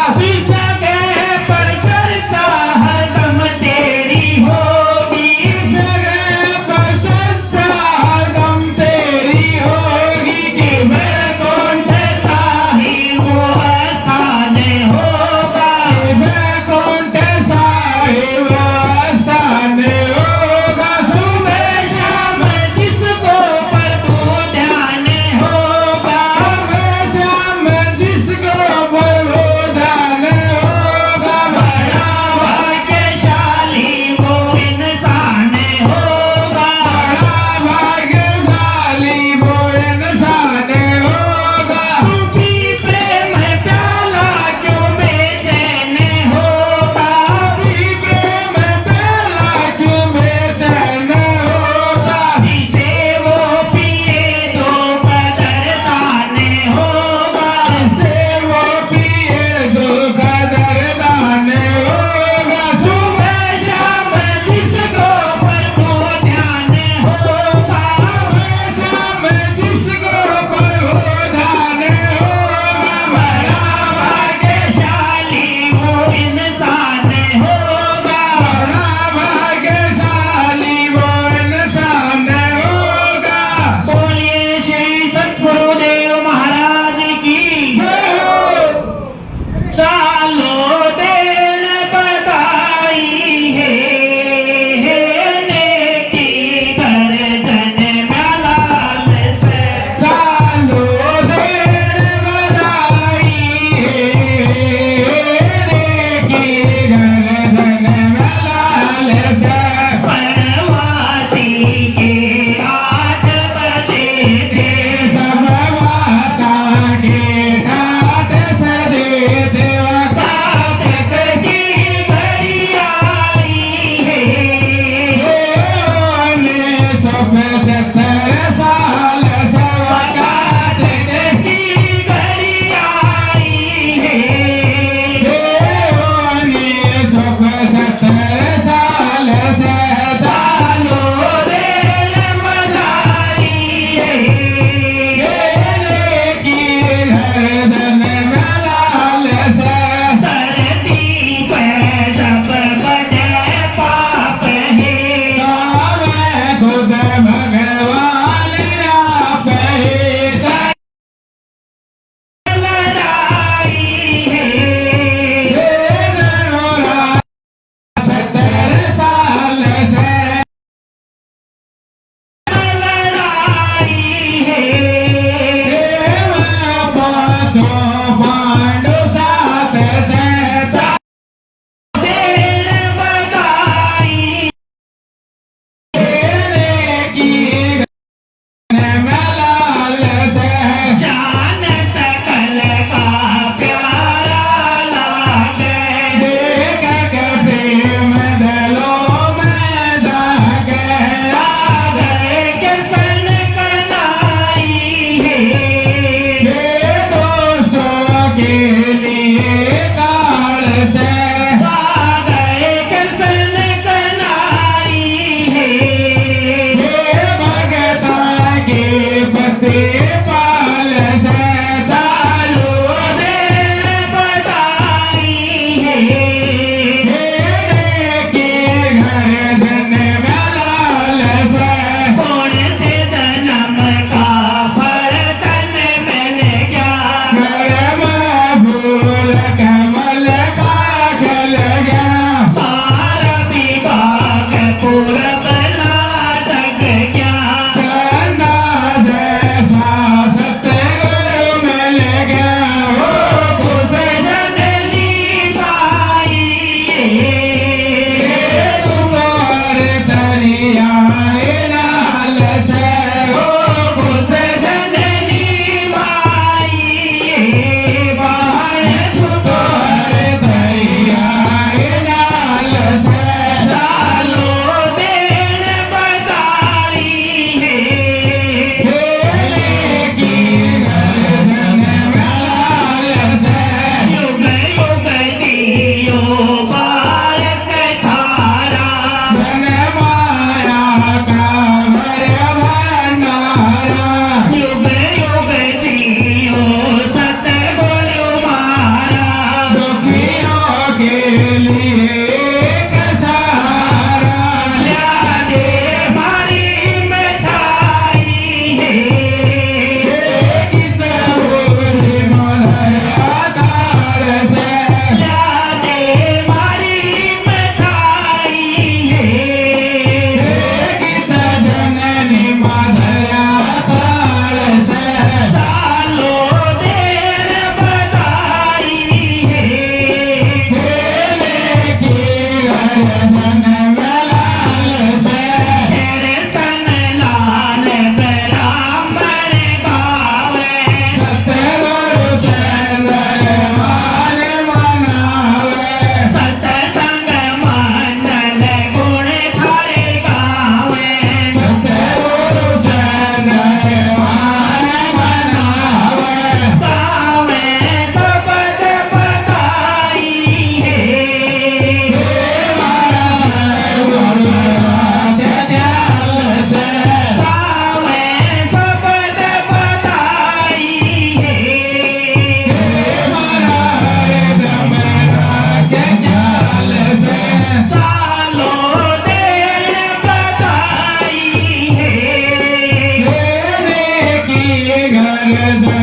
सगे पर चर्चा हरदम तेरी होगी जगह पर चर्चा हरदम तेरी होगी कि मेरे कौन साही वो आसाने होगा वैकुंठ साहिब आसान होगा सुबह शाम जिसको पर तू ध्यान होगा हमेशा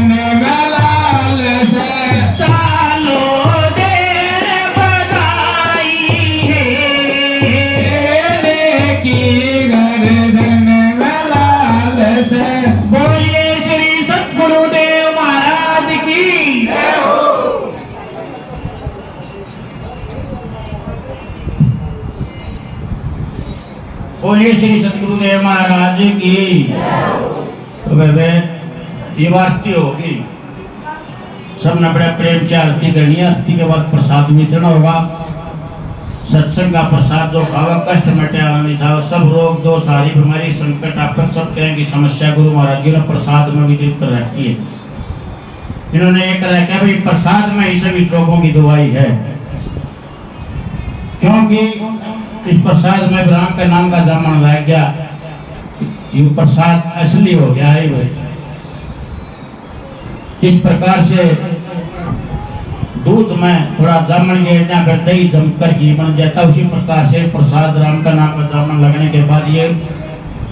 धन गलाल से सालो देर बधाई है तेरे की गर्दन गलाल से बोलिए श्री सतगुरुदेव महाराज की बोलिए श्री सतगुरुदेव महाराज की। तो वे ये आरती होगी, सबने बड़े प्रेम से आरती करनी है। आरती के बाद प्रसाद वितरण होगा। सत्संग का प्रसाद जो खावा कष्ट मिटे नहीं था, सब रोग दोष सारी बीमारी संकट आपका सब तरह की समस्या गुरु महाराज जी ने प्रसाद में विदित कर रखी है। इन्होंने एक रखा भाई प्रसाद में ही सभी रोगों की दवाई है, क्योंकि इस प्रसाद में ब्राह्मण के नाम का दामन लग गया, ये प्रसाद असली हो गया है भाई। इस प्रकार से दूध में थोड़ा जामन गिरना फिर दही जमकर घी बन जाता, उसी प्रकार से प्रसाद राम का नाम का दामन लगने के बाद ये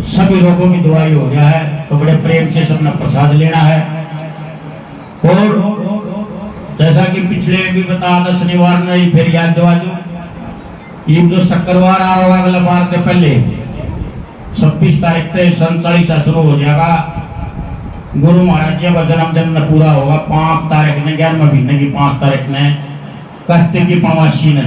सभी रोगों की दवाई हो गया है। तो बड़े प्रेम से सबने प्रसाद लेना है। और जैसा कि पिछले भी बताया था, शनिवार में फिर याद दिवा दूं, ये जो शुक्रवार आओगा अगला बार के पहले 26 तारीख से 47 शुरू हो जाएगा। गुरु महाराज जी का जन्मदिन पूरा होगा 5 तारीख ने, 11वें महीने की 5 तारीख ने, कार्तिक की पूर्णमासी ने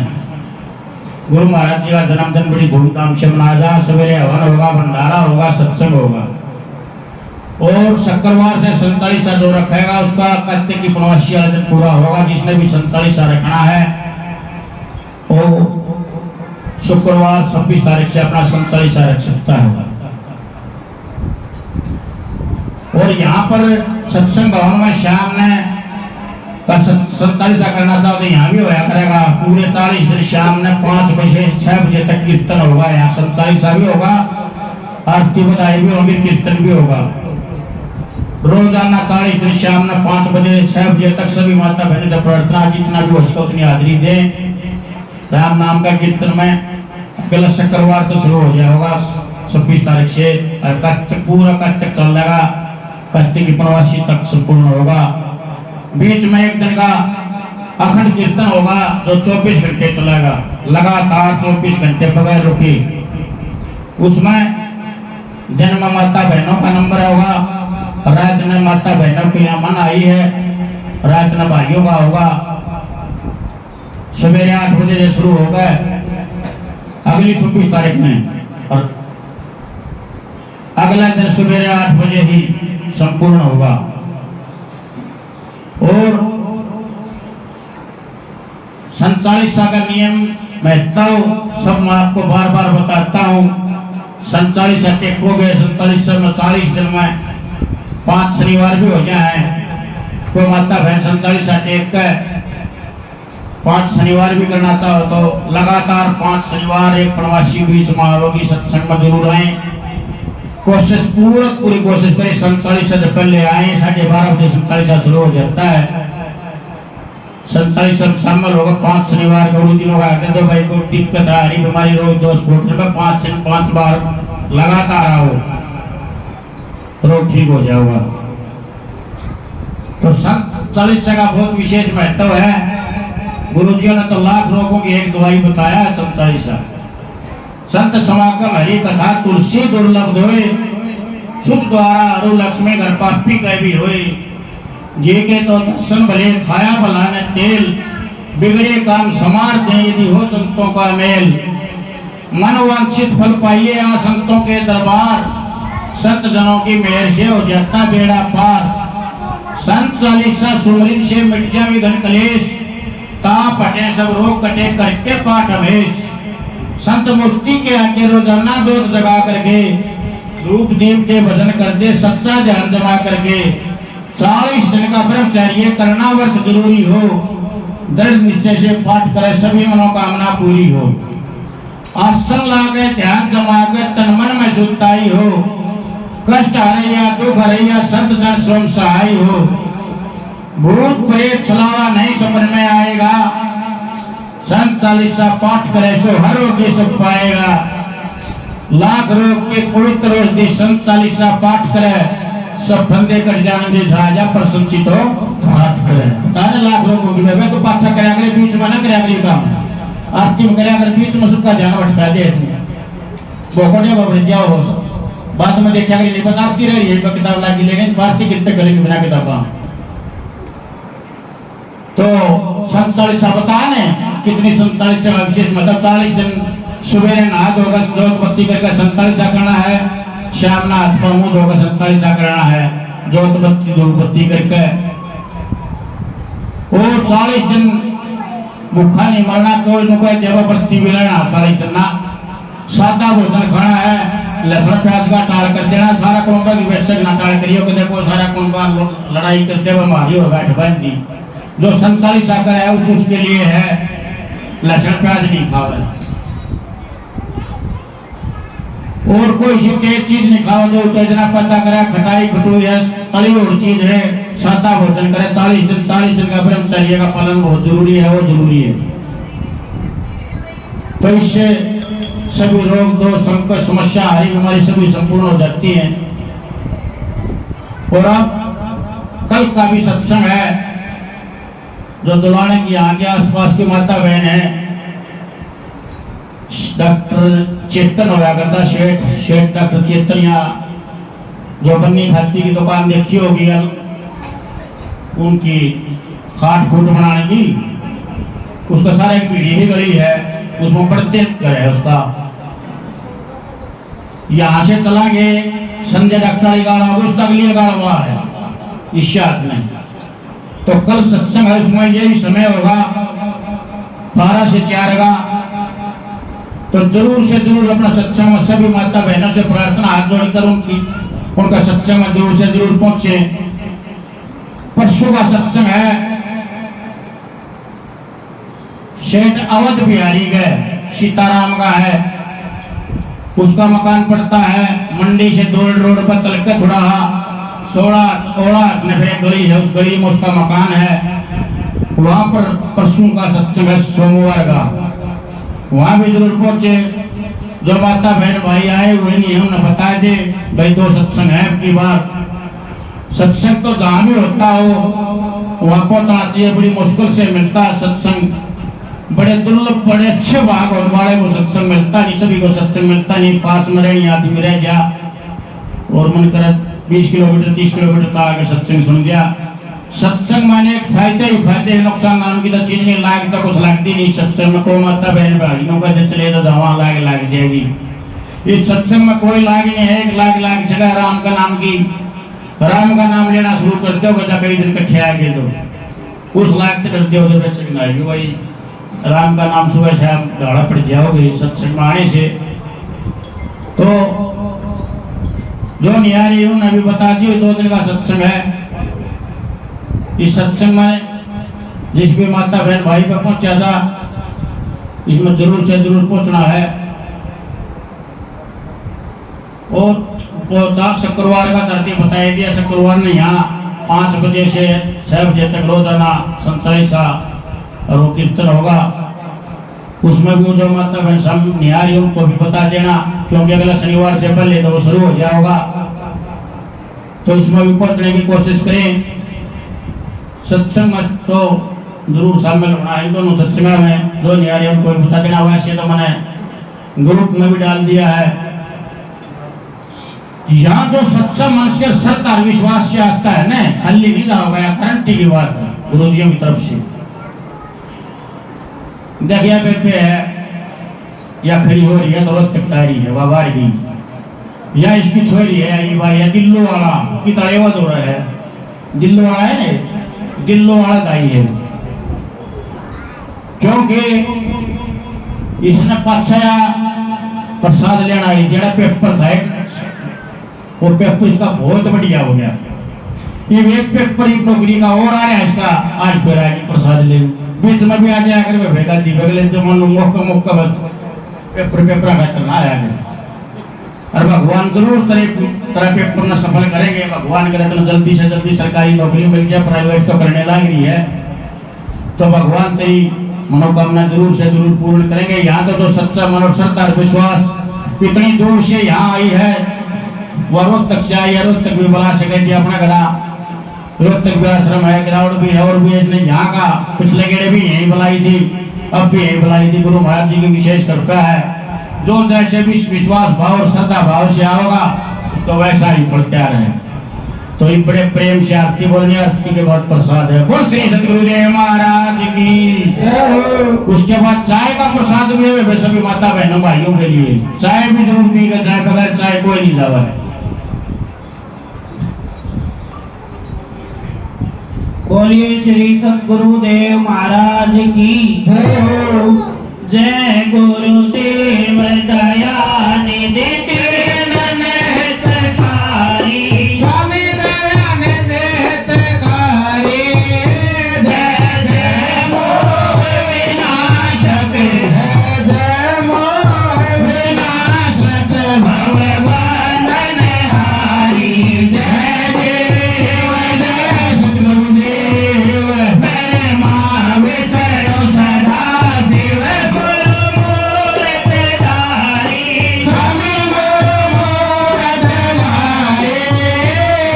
गुरु महाराज जी का जन्मदिन बड़ी धूमधाम से मनाया जा। सवेरे हवन होगा, भंडारा होगा, सत्संग होगा। और शुक्रवार से 47 जो रखेगा उसका कार्तिक की पूर्णमासी वाला दिन पूरा होगा। जिसने भी 47 रखना है वो शुक्रवार 26 तारीख से अपना 47 रख सकता है। और यहाँ पर सत्संग भवन में शाम ने 47 करना था तो यहाँ भी होया करेगा। पूरे 40 दिन शाम ने 5 बजे 6 बजे तक कीर्तन होगा। यहाँ 47 भी होगा, आरती बधाई भी होगी, कीर्तन भी होगा। रोजाना 40 दिन शाम ने 5 बजे 6 बजे तक सभी माता बहनों से प्रार्थना, जितना भी हो सके उतनी हाजिरी दे। राम नाम का कीर्तन में अगला शुक्रवार तो शुरू हो जाएगा 26 तारीख से, और कार्तिक पूरा कार्तिक चल जाएगा, कार्तिक की पूर्णमासी तक संपूर्ण होगा। बीच में एक दिन का अखंड कीर्तन होगा जो 24 घंटे चलेगा, लगातार 24 घंटे बगैर रुके। उसमें दिन में माता बहनों का नंबर होगा, रात में माता बहनों की यहाँ मन आई है, रात में भाइयों का होगा। सवेरे 8 बजे से शुरू होगा अगली 26 तारीख में, और अगला दिन सवेरे 8 बजे ही संपूर्ण होगा। और 47 का नियम महत्ता सब मैं आपको बार बार बताता हूँ। 47 टेकोगे, 47 में 40 दिन में 5 शनिवार भी हो जाए, कोई माता बहन 47 टेक के 5 शनिवार भी करना था तो लगातार 5 शनिवार एक प्रवासी बीच में होगी, सत्संग में जरूर आए। कोशिश पूरी कोशिश करें 47 से पहले आए। 12:30 बजे 47 शुरू हो जाता है। 47 शामिल होगा 5 शनिवार को दिनों का कहते भाई को दिक्कत आ रही, बीमारी रोग दोष फूटने में 5 बार लगातार आओ, रोग ठीक हो जाएगा। तो 47 का बहुत विशेष महत्व है। गुरु जी ने तो लाख रोगों की एक दवाई बताया है 47। संत समागम हरि कथा तुलसी दुर्लभ होए, शुभ द्वारा अरु लक्ष्मी घर पापी कह भी होए। ये के तो दर्शन भले खाया भला ने तेल, बिगड़े काम समार दे यदि हो संतों का मेल। मनवांछित फल पाइए यहाँ संतों के दरबार, संत जनों की मेहर से हो जाता बेड़ा पार। संत चालीसा सुमरिन से मिट जाए घन कलेश, ताप हटे सब रोग कटे करके पाठ हमेश। संत मूर्ति के आगे रोजाना दूध जगा करके, रूप देव के भजन कर दे सच्चा ध्यान जमा करके। 40 दिन का ब्रह्मचर्य करना वर्ष जरूरी हो, दृढ़ निश्चय से पाठ करे सभी मनोकामना पूरी हो। आसन लागे ध्यान जमा कर तन मन में शुद्धताई हो, कष्ट हरे या दुख हरे या संत जन स्वयं सहाय हो। भूत प्रेत छलावा नहीं समझ में आएगा, संत चालीसा पाठ करे सो हर रोग के सब पाएगा। लाख रोग के पवित्र औषधि संत चालीसा पाठ करे सब फंदे कर जाएंगे राजा प्रशंसित हो हाथ करे ताने लाख लोगों की वे तो पाछा करे अगले बीच में ना करे अगले काम आरती में करे अगर बीच में सबका ध्यान भटका दे बोकोने बाबरे जाओ हो बाद में देखा कि नहीं बताती रही है किताब लागी लेकिन भारतीय कितने करेंगे बिना किताबा तो 47 बताया ने कितनी 47 से विशेष मतलब 40 दिन सुबह नहा धोकर जोत बत्ती करके 47 करना है शाम ना हाथ पर मुंह धोकर 47 करना है जोत बत्ती धूप बत्ती करके और 40 दिन भूखा नहीं मरना कोई न कोई देव बत्ती भी लेना 40 दिन ना सादा भोजन खाना है लहसुन प्याज का टाल कर देना सारा कुंभा की वैसे ना टाल करियो कि देखो सारा कुंभा लड़ाई करते हुए मारी और बैठ बंदी जो 47 आकर है उसके लिए है लहसुन प्याज नहीं खावे और कोई सी तेज चीज नहीं खाओ जो तेजना पता करे खटाई खटू है तली हुई चीज है सादा भोजन करे 40 दिन का ब्रह्मचर्य का पालन बहुत जरूरी है वो जरूरी है तो इससे सभी रोग दोष संकट समस्या हरी बीमारी सभी संपूर्ण हो जाती है और अब कल का भी सत्संग है जो दुलाने की आगे आसपास की माता बहन है डॉक्टर चेतन होया करता शेठ डॉक्टर चेतन या जो बन्नी खाती की दुकान देखी होगी उनकी खाट खूट बनाने की उसका सारा एक पीढ़ी ही गली है उसमें बड़े घर है उसका यहाँ से चला गए संजय डॉक्टर गाड़ा उस अगली गाड़ा हुआ है इस में तो कल सत्संग है उसमें यही समय होगा 12 से 4 का तो जरूर से जरूर अपना सत्संग में सभी माता बहनों से प्रार्थना हाथ जोड़कर उनका सत्संग में जरूर से जरूर पहुंचे परसों का सत्संग है शेठ अवध बिहारी गए सीताराम का है उसका मकान पड़ता है मंडी से दौड़ रोड पर चल के थोड़ा 16 गली है उस गली में उसका मकान है वहां पर परसों का सत्संग है सोमवार का वहां भी जरूर पहुंचे जो माता बहन भाई आए हुए नहीं हमने बता दे भाई 2 सत्संग है की बार सत्संग तो जहां भी होता हो वहां पहुंचना चाहिए बड़ी मुश्किल से मिलता है सत्संग बड़े दुर्लभ बड़े अच्छे भाग और वाले को सत्संग मिलता नहीं सभी को सत्संग मिलता नहीं पास में रहनी आदमी रह गया और मन कर 20 किलोमीटर 30 किलोमीटर का आगे सत्संग सुन गया सत्संग माने फायदे ही फायदे नुकसान नाम की तो चीज नहीं लाग तो कुछ लगती नहीं सत्संग में कोई माता बहन भाइयों का चले तो दवा लाग जाएगी इस सत्संग में कोई लाग नहीं है 1 लाख जगह राम का नाम लेना शुरू करते हो कई दिन कट्ठे आ गए तो उस लाख से करते हो तो भाई राम का नाम सुबह शाम गाड़ा पड़ जाओगे सत्संग में आने से तो जो निहारी उन्होंने अभी बता दी 2 दिन का सत्संग है इस सत्संग में जिस भी माता बहन भाई पर पहुंचा था इसमें जरूर से जरूर पहुंचना है और शुक्रवार का धरती बताया दिया शुक्रवार ने यहाँ 5 बजे से 6 बजे तक रोजाना 47 और वो कीर्तन होगा उसमें भी जो माता बहन सब निहारी उनको भी बता देना क्योंकि अगला शनिवार से पहले तो वो शुरू हो जाएगा तो इसमें भी पहुंचने की कोशिश करें सत्संग में तो जरूर शामिल होना है दोनों सत्संग में जो निहारी उनको भी बता देना वैसे तो मैंने ग्रुप में भी डाल दिया है यहाँ जो सच्चा मनुष्य श्रद्धा विश्वास से आता है ना खाली नहीं जाओगा गारंटी की बात है गुरुजियों की तरफ से देखिए पे है या खड़ी हो रही है दौलत कटा रही है बाबार की या इसकी छोरी है ये भाई है दिल्लो वाला की तड़ेवत हो रहा है दिल्लो वाला है ना दिल्लो वाला गाई है क्योंकि इसने पाछया प्रसाद लेना है जेड़ा पेपर था और पेपर इसका बहुत बढ़िया हो गया ये एक पेपर ही नौकरी का और आ रहा है इसका आज फिर आगे प्रसाद ले बीच में भी आ जाया कर मैं भेगा दी बगले तो मन मौका बस पेपर का करना आया और भगवान जरूर तरह पेपर में सफल करेंगे भगवान करे तो जल्दी से जल्दी सरकारी नौकरी मिल जाए प्राइवेट तो करने लग रही है तो भगवान तेरी मनोकामना जरूर से जरूर पूर्ण करेंगे यहाँ तो सच्चा मनोश्रद्धा विश्वास इतनी दूर से यहाँ आई है वो रोज तक चाहिए, रोज तक भी बुला सके अपना गड़ा, रोज तक भी आश्रम है, ग्राउंड भी है और भी इसने यहाँ का पिछले गेड़े भी यही बुलाई थी, अब भी यही बुलाई थी। गुरु महाराज जी की विशेष कृपा है, जो जैसे भी विश्वास भाव और श्रद्धा भाव से आओगा उसको वैसा ही प्रत्यार है। तो ये बड़े प्रेम से आरती बोलनी, आरती के बाद प्रसाद है। बोल श्री सतगुरुदेव महाराज की। उसके बाद चाय का प्रसाद भी है वैसे भी माता बहनों भाइयों के लिए, चाय भी जरूर पीएगा, चाय बगैर चाय कोई नहीं जावा है। बोलिए श्री सतगुरुदेव महाराज की जय। गुरुदेव दया निधि मन सखारी, स्वामी दया निधि सखारी, जय जय मोह विनाशक, जय जय मोह विनाशक, भव बंधन हारी, जय देव जय सतगुरुदेव, प्रेमा विठलो सदा शिव गुरु मूर्त धारी, स्वामी गुरु मूरत धारी,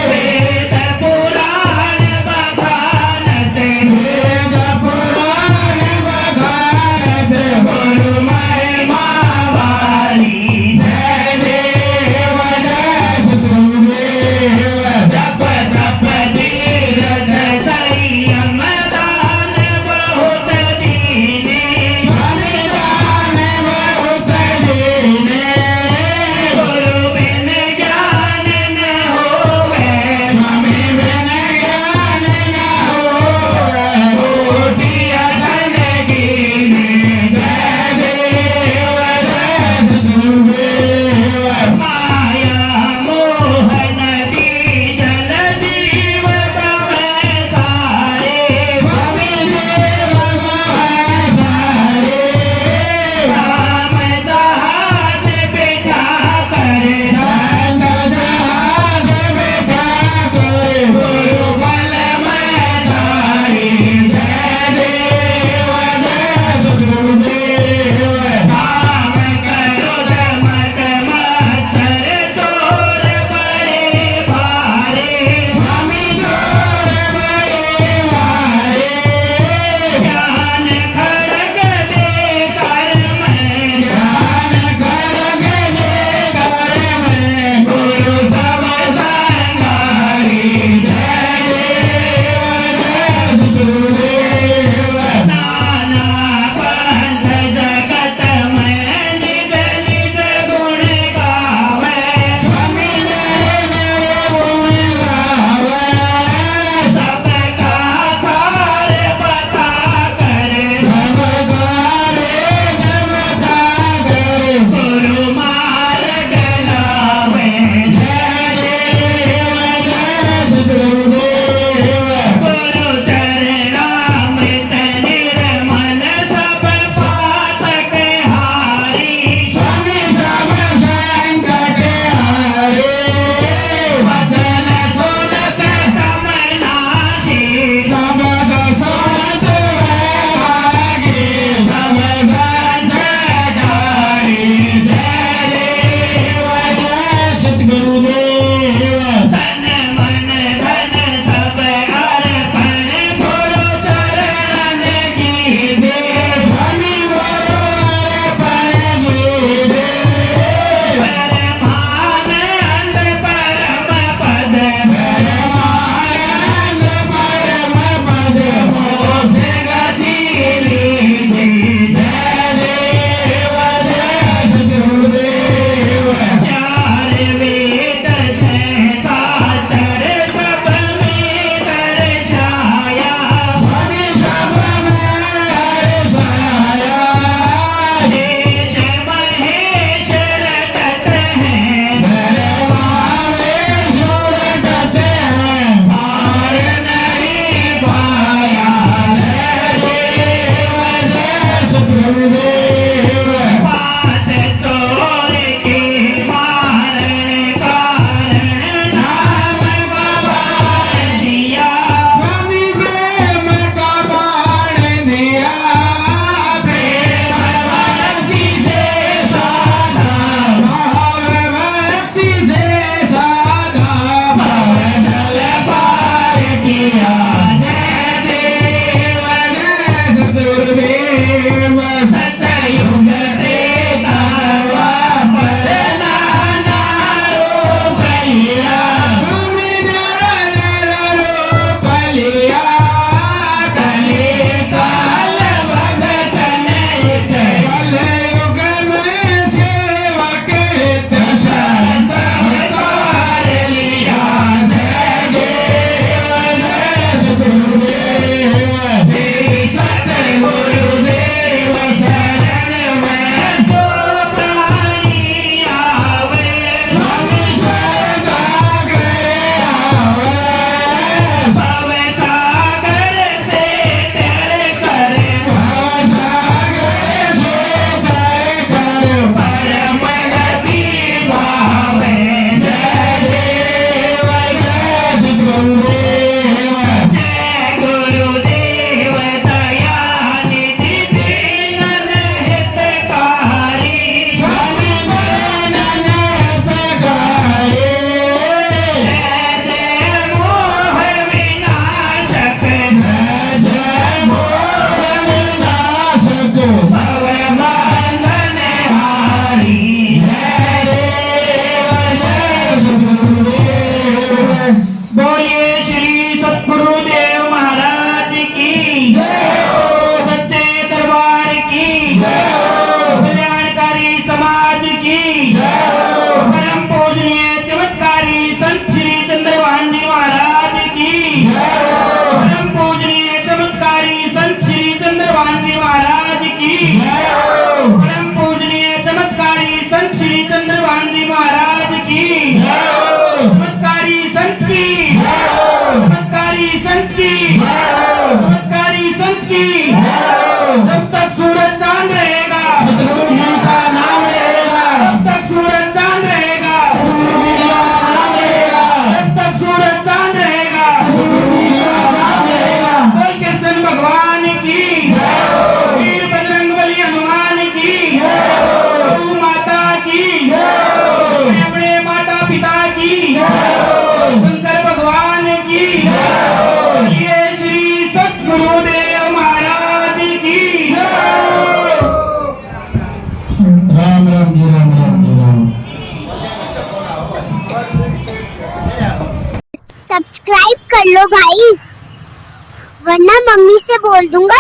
वेद पुराण बखानत, वेद पुराण बखानत, गुरु महिमा वारी, जय देव जय सतगुरुदेव, जप तप धीरज संयम दान बहुत दीने, स्वामी दान बहुत दीने, गुरु बिन ज्ञान न होवे, स्वामी बिन ज्ञान न होवे, कोटि अधन कीने, जय देव जय सतगुरुदेव, माया मोह नदी जल जीव तव सारे, स्वामी देव भगवान सारे, राम जहाज बिठा कर, दास जहाज बिठा कर, गुरु बल में धारी, जय देव जय सतगुरुदेव, काम करो मत मत्सर तोर बड़े भारे, स्वामी जोर बड़े मारे, ज्ञान खड़ग दे कर मैं, ज्ञान खड़ग दे कर मैं, गुरु सब संगारी, जय देव जय सतगुरुदेव, नाना पंथ जगत में निज निज गुण गावे, स्वामी मेरे गुण गावे, सबका सार बता कर, नमस्कारे नमता करे, गुरु मार्ग लावे, जय देव जय सतगुरुदेव, गुरु चरणा की जब तक सूरज चांद रहेगा सतगुरु जी का नाम रहेगा, जब तक सूरज चांद रहेगा सतगुरु जी का नाम रहेगा, जब तक सूरज चांद रहेगा सतगुरु जी का नाम रहेगा। बोल कृष्ण भगवान की वीर बजरंग बली हनुमान की गौ माता की अपने माता पिता की शंकर भगवान की ये श्री सतगुरुदेव महाराज की राम राम जी, राम राम जी, राम। सब्सक्राइब कर लो भाई, वरना मम्मी से बोल दूंगा